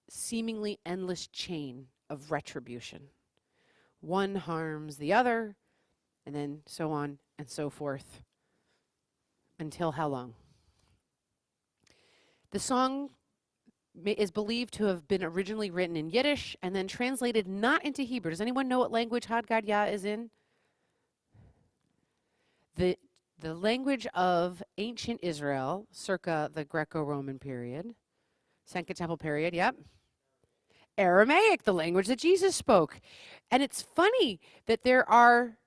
seemingly endless chain of retribution. One harms the other, and then so on and so forth. Until how long? The song is believed to have been originally written in Yiddish and then translated not into Hebrew. Does anyone know what language Chad Gadya is in? The language of ancient Israel, circa the Greco-Roman period, Second Temple period, yep. Aramaic, the language that Jesus spoke. And it's funny that there are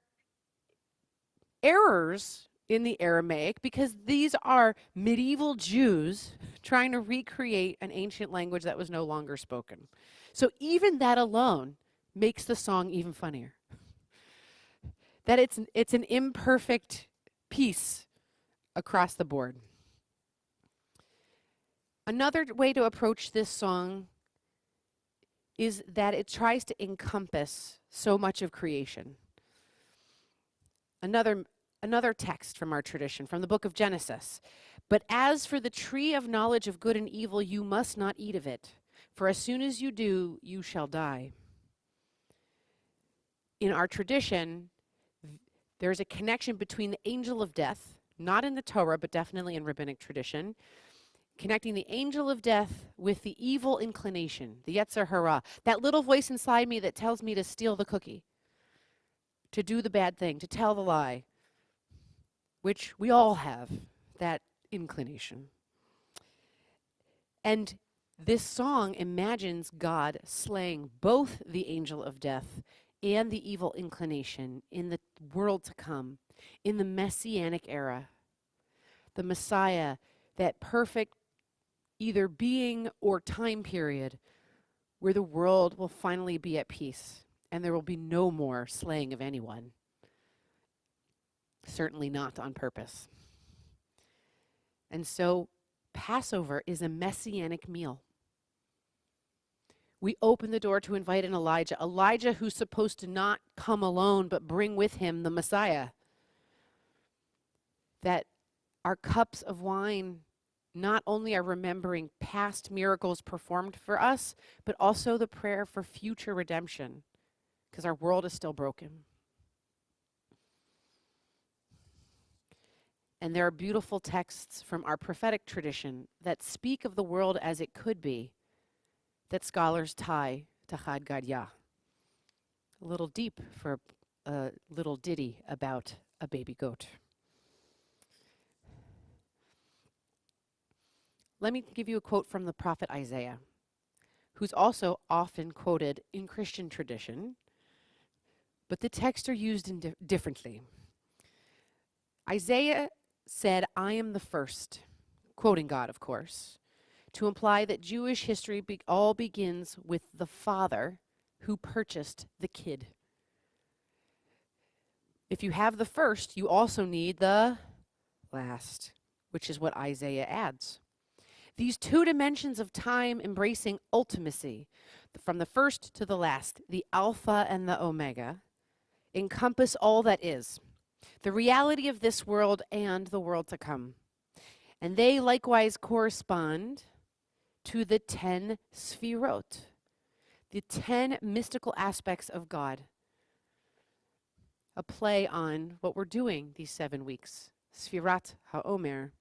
errors in the Aramaic because these are medieval Jews trying to recreate an ancient language that was no longer spoken. So even that alone makes the song even funnier. That it's an imperfect piece across the board. Another way to approach this song is that it tries to encompass so much of creation. Another text from our tradition, from the book of Genesis. But as for the tree of knowledge of good and evil, you must not eat of it, for as soon as you do, you shall die. In our tradition, there's a connection between the angel of death, not in the Torah, but definitely in rabbinic tradition, connecting the angel of death with the evil inclination, the Yetzer Hara, that little voice inside me that tells me to steal the cookie, to do the bad thing, to tell the lie, which we all have that inclination. And this song imagines God slaying both the angel of death and the evil inclination in the world to come, in the Messianic era. The Messiah, that perfect either being or time period where the world will finally be at peace and there will be no more slaying of anyone. Certainly not on purpose. And so Passover is a messianic meal. We open the door to invite in Elijah who's supposed to not come alone but bring with him the Messiah. That our cups of wine not only are remembering past miracles performed for us, but also the prayer for future redemption, because our world is still broken. And there are beautiful texts from our prophetic tradition that speak of the world as it could be, that scholars tie to Chad Gadya. A little deep for a little ditty about a baby goat. Let me give you a quote from the prophet Isaiah, who's also often quoted in Christian tradition, but the texts are used differently. Isaiah said, "I am the first," quoting God, of course, to imply that Jewish history all begins with the father who purchased the kid. If you have the first, you also need the last, which is what Isaiah adds. These two dimensions of time embracing ultimacy, from the first to the last, the Alpha and the Omega, encompass all that is, the reality of this world and the world to come. And they likewise correspond to the 10 Sfirot, the 10 mystical aspects of God. A play on what we're doing these 7 weeks, Sfirat HaOmer.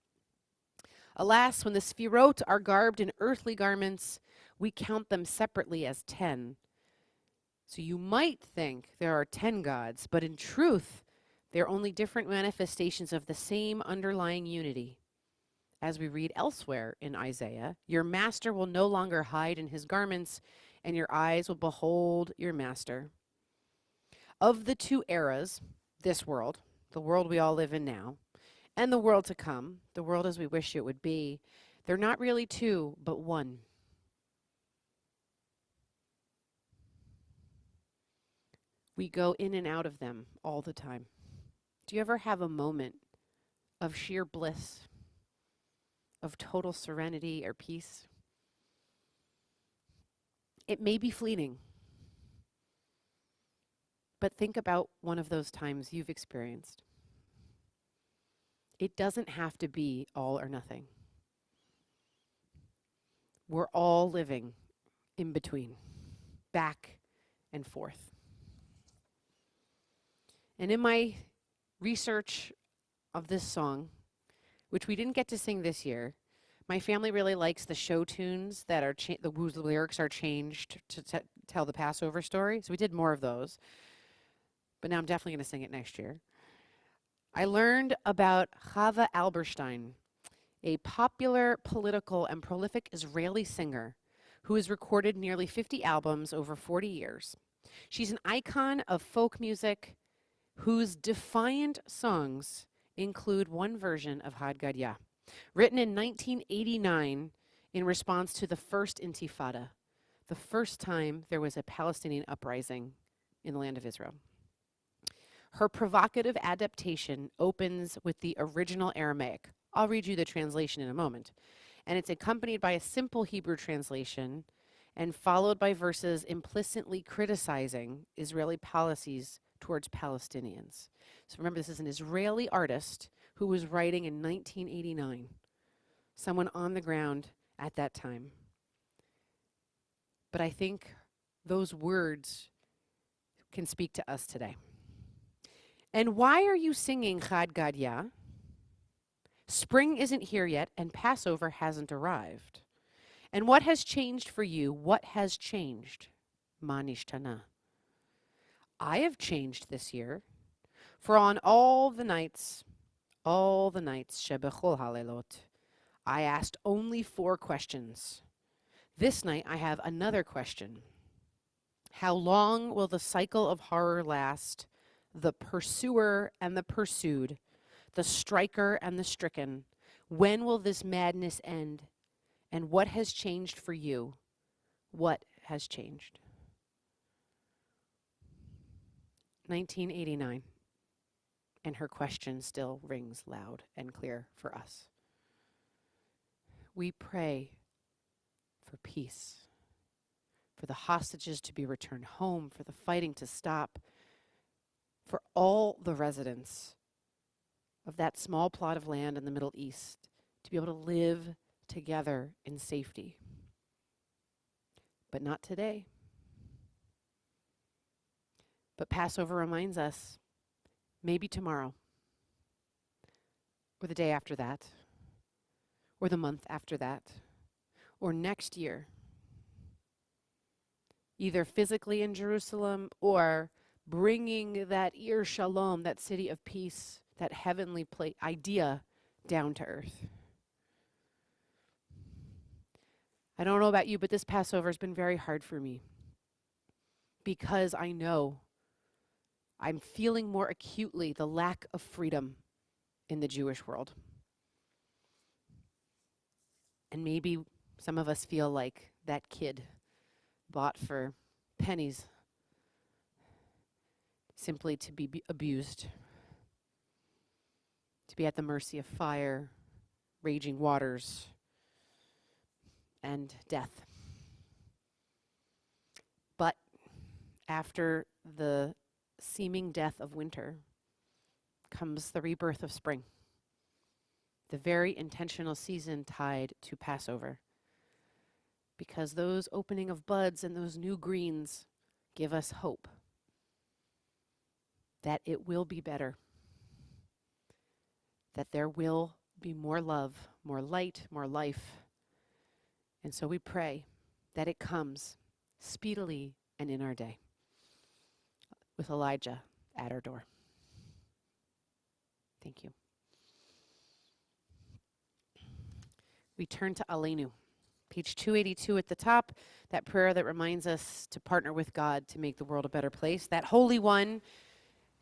Alas, when the Sfirot are garbed in earthly garments, we count them separately as 10. So you might think there are 10 gods, but in truth, they're only different manifestations of the same underlying unity. As we read elsewhere in Isaiah, your master will no longer hide in his garments, and your eyes will behold your master. Of the two eras, this world, the world we all live in now, and the world to come, the world as we wish it would be, they're not really two, but one. We go in and out of them all the time. Do you ever have a moment of sheer bliss, of total serenity or peace? It may be fleeting, but think about one of those times you've experienced. It doesn't have to be all or nothing. We're all living in between, back and forth. And in my research of this song, which we didn't get to sing this year, my family really likes the show tunes that are whose lyrics are changed to tell the Passover story. So we did more of those. But now I'm definitely going to sing it next year. I learned about Chava Alberstein, a popular, political, and prolific Israeli singer who has recorded nearly 50 albums over 40 years. She's an icon of folk music whose defiant songs include one version of Chad Gadya, written in 1989 in response to the First Intifada, the first time there was a Palestinian uprising in the land of Israel. Her provocative adaptation opens with the original Aramaic. I'll read you the translation in a moment. And it's accompanied by a simple Hebrew translation and followed by verses implicitly criticizing Israeli policies towards Palestinians. So remember, this is an Israeli artist who was writing in 1989, someone on the ground at that time. But I think those words can speak to us today. And why are you singing Chad Gadya? Spring isn't here yet, and Passover hasn't arrived. And what has changed for you? What has changed? Ma nishtana. I have changed this year, for on all the nights, Shebechol Halelot, I asked only 4 questions. This night I have another question. How long will the cycle of horror last? The pursuer and the pursued, the striker and the stricken. When will this madness end? And what has changed for you? What has changed? 1989. And her question still rings loud and clear for us. We pray for peace, for the hostages to be returned home, for the fighting to stop, for all the residents of that small plot of land in the Middle East to be able to live together in safety. But not today. But Passover reminds us, maybe tomorrow, or the day after that, or the month after that, or next year, either physically in Jerusalem or bringing that Ir Shalom, that city of peace, that heavenly idea down to earth. I don't know about you, but this Passover has been very hard for me because I know I'm feeling more acutely the lack of freedom in the Jewish world. And maybe some of us feel like that kid bought for pennies simply to be abused, to be at the mercy of fire, raging waters, and death. But after the seeming death of winter comes the rebirth of spring, the very intentional season tied to Passover, because those opening of buds and those new greens give us hope that it will be better, that there will be more love, more light, more life. And so we pray that it comes speedily and in our day, with Elijah at our door. Thank you. We turn to Aleinu, page 282 at the top, that prayer that reminds us to partner with God to make the world a better place, that Holy One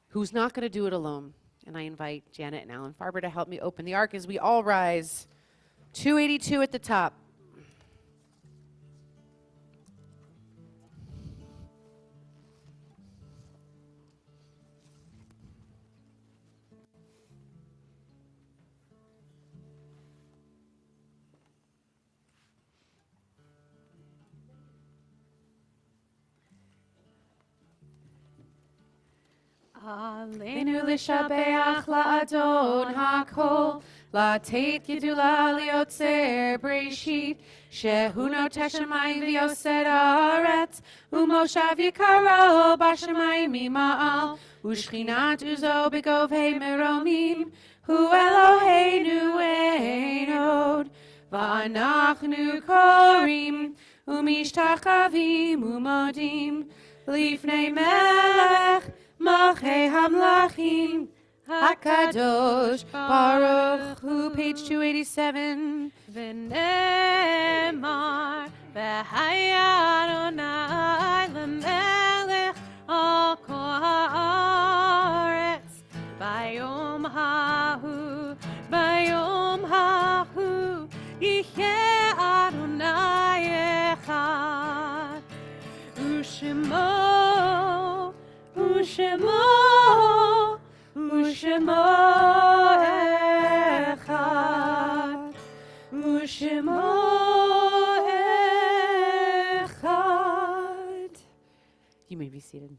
who's not going to do it alone. And I invite Janet and Alan Farber to help me open the ark as we all rise. 282 at the top. Aleinu l'shabeach la'adon ha'kol, la'teit gedula liotzer breshit, shehu noteh shamayim v'yosed haaretz, u'moshav yikaro b'shamayim mima'al, u'shchinat uzo b'govhei meromim, hu Eloheinu ein od, va'anachnu korim, u'mishtachavim u'modim, lifnei melech, Malchei Hamlachim, HaKadosh Baruch Hu, page 287. V'nemar v'haya Adonai l'melech al kol haaretz, bayom hahu, yihyeh Adonai echad. Ushemo, Ushemo Echad, Ushemo Echad. You may be seated.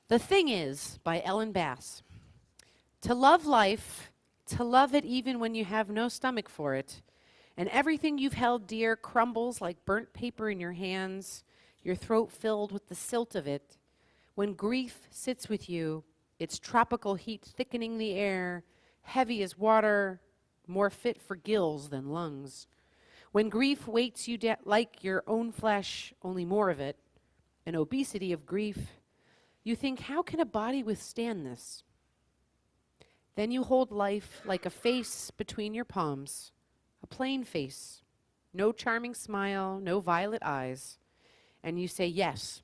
The Thing Is by Ellen Bass. To love life, to love it even when you have no stomach for it, and everything you've held dear crumbles like burnt paper in your hands, your throat filled with the silt of it. When grief sits with you, its tropical heat thickening the air, heavy as water, more fit for gills than lungs. When grief weights you like your own flesh, only more of it, an obesity of grief, you think, how can a body withstand this? Then you hold life like a face between your palms, a plain face, no charming smile, no violet eyes, and you say, yes,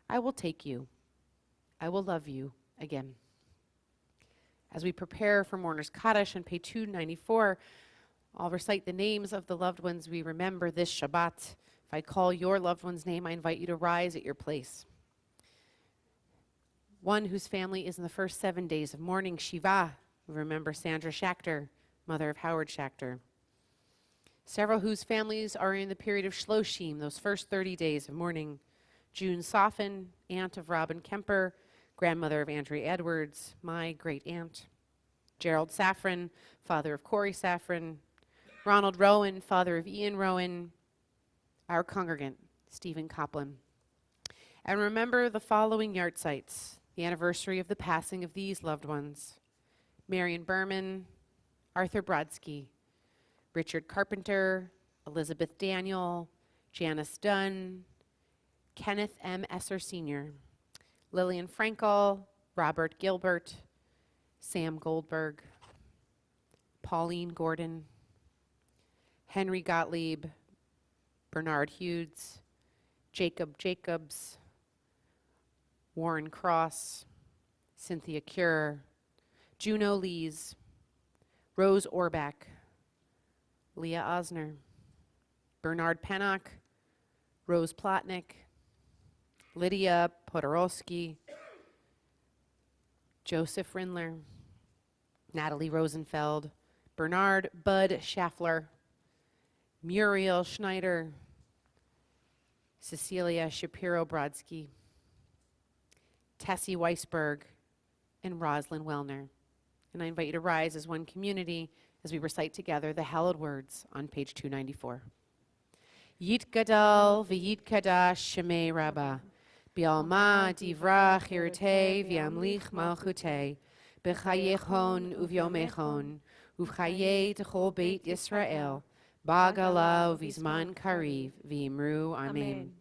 I will take you. I will love you again. As we prepare for Mourner's Kaddish on page 294, I'll recite the names of the loved ones we remember this Shabbat. If I call your loved one's name, I invite you to rise at your place. One whose family is in the first 7 days of mourning, Shiva. We remember Sandra Schachter, mother of Howard Schachter. Several whose families are in the period of Shloshim, those first 30 days of mourning. June Soffin, aunt of Robin Kemper, grandmother of Andrea Edwards, my great aunt. Gerald Safran, father of Corey Safran. Ronald Rowan, father of Ian Rowan. Our congregant, Stephen Copland. And remember the following yahrzeits, the anniversary of the passing of these loved ones. Marion Berman, Arthur Brodsky, Richard Carpenter, Elizabeth Daniel, Janice Dunn, Kenneth M. Esser Sr., Lillian Frankel, Robert Gilbert, Sam Goldberg, Pauline Gordon, Henry Gottlieb, Bernard Hughes, Jacob Jacobs, Warren Cross, Cynthia Cure, Juno Lees, Rose Orbach, Leah Osner, Bernard Pennock, Rose Plotnick, Lydia Podorowski, Joseph Rindler, Natalie Rosenfeld, Bernard Bud Schaffler, Muriel Schneider, Cecilia Shapiro Brodsky, Tessie Weisberg, and Roslyn Wellner. And I invite you to rise as one community as we recite together the hallowed words on page 294. Yit gadal v'yit kadash shemei rabbah, bi'alma divrach irtei v'yamlich malchutei, b'chayechon uvyomechon, uv'chayei t'chol beit Yisrael, ba'gala v'zman kariv v'imru amen.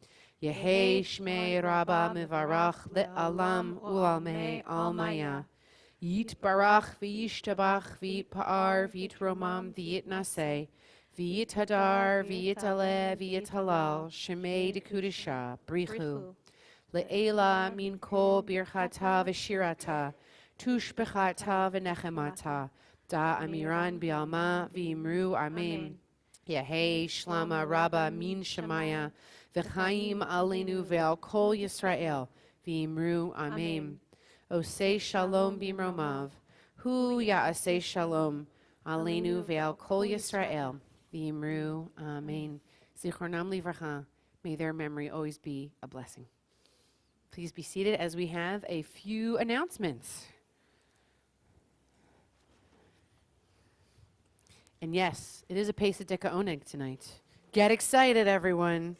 Yehei shmei rabbah mivarach le'alam u'almei almaya. Yit barach v'yishtabach v'yit pa'ar v'yit romam v'yit naseh v'yit hadar v'yit aleh v'yit halal shemei dekudisha brichu le'ela min kol birchata v'shirata tushbechata v'nechemata da amiran bi'alma v'imru amen. Yehei shlama rabba min shemaya v'chaim alenu ve'al kol Yisrael v'imru amen. Osei shalom bimromav, hu ya'asei shalom, aleinu ve'al kol Yisrael, v'imru, amen. Zichronam livracha, may their memory always be a blessing. Please be seated as we have a few announcements. And yes, it is a Pesadika Oneg tonight. Get excited, everyone.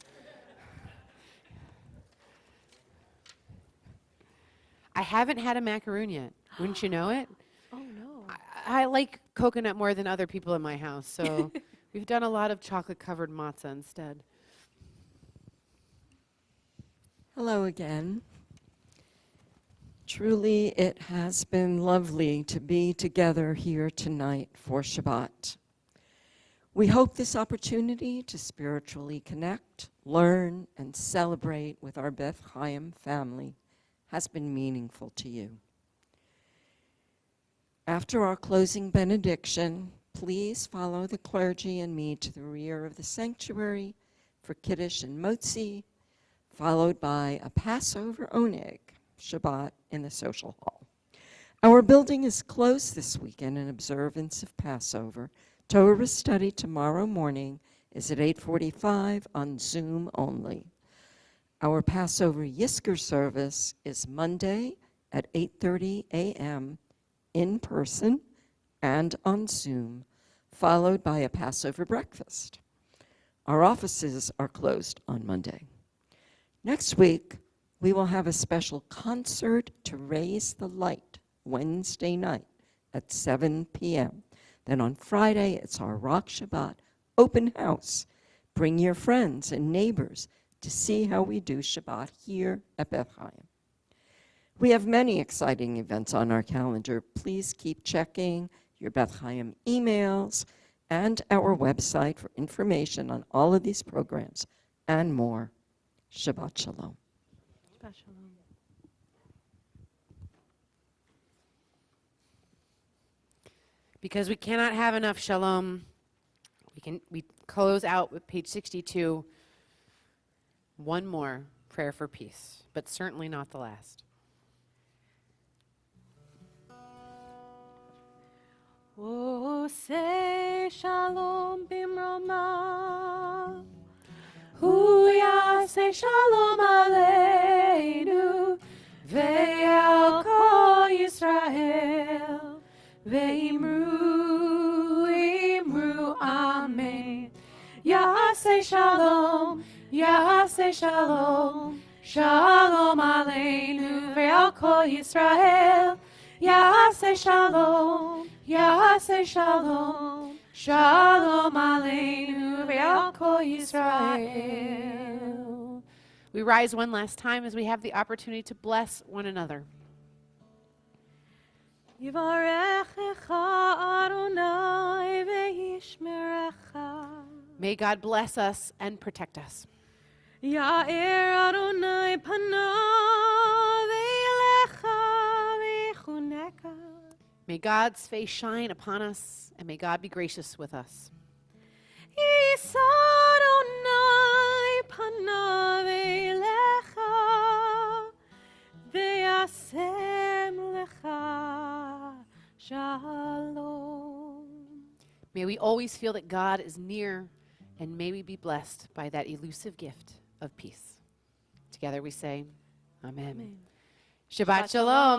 I haven't had a macaroon yet. Wouldn't you know it? Oh, no. I like coconut more than other people in my house, so we've done a lot of chocolate-covered matzah instead. Hello again. Truly, it has been lovely to be together here tonight for Shabbat. We hope this opportunity to spiritually connect, learn, and celebrate with our Beth Chaim family has been meaningful to you. After our closing benediction, please follow the clergy and me to the rear of the sanctuary for Kiddush and Motzi, followed by a Passover Oneg. Shabbat in the social hall. Our building is closed this weekend in observance of Passover. Torah study tomorrow morning is at 8:45 on Zoom only. Our Passover Yisker service is Monday at 8:30 a.m. in person and on Zoom, followed by a Passover breakfast. Our offices are closed on Monday. Next week, we will have a special concert to raise the light Wednesday night at 7 p.m. Then on Friday, it's our Rock Shabbat open house. Bring your friends and neighbors to see how we do Shabbat here at Beth Chaim. We have many exciting events on our calendar. Please keep checking your Beth Chaim emails and our website for information on all of these programs and more. Shabbat Shalom. Shabbat Shalom. Because we cannot have enough shalom, we close out with page 62. One more prayer for peace, but certainly not the last. Oh, say shalom bimroma. Hu yaseh shalom aleinu. Ve'al kol Yisrael. Ve'imru, imru, amen. Yaseh shalom, yaseh shalom. Shalom aleinu. Ve'al kol Yisrael. Yaseh shalom, yaseh shalom, shalom aleinu ve'al kol Yisrael. We rise one last time as we have the opportunity to bless one another. Yivarechecha Adonai ve'yishmerecha. May God bless us and protect us. Ya'er Adonai panav ve'elecha ve'chuneka. May God's face shine upon us, and may God be gracious with us. Yis Adonai panav elecha ve'asem lecha shalom. May we always feel that God is near, and may we be blessed by that elusive gift of peace. Together we say, Amen. Amen. Shabbat Shalom.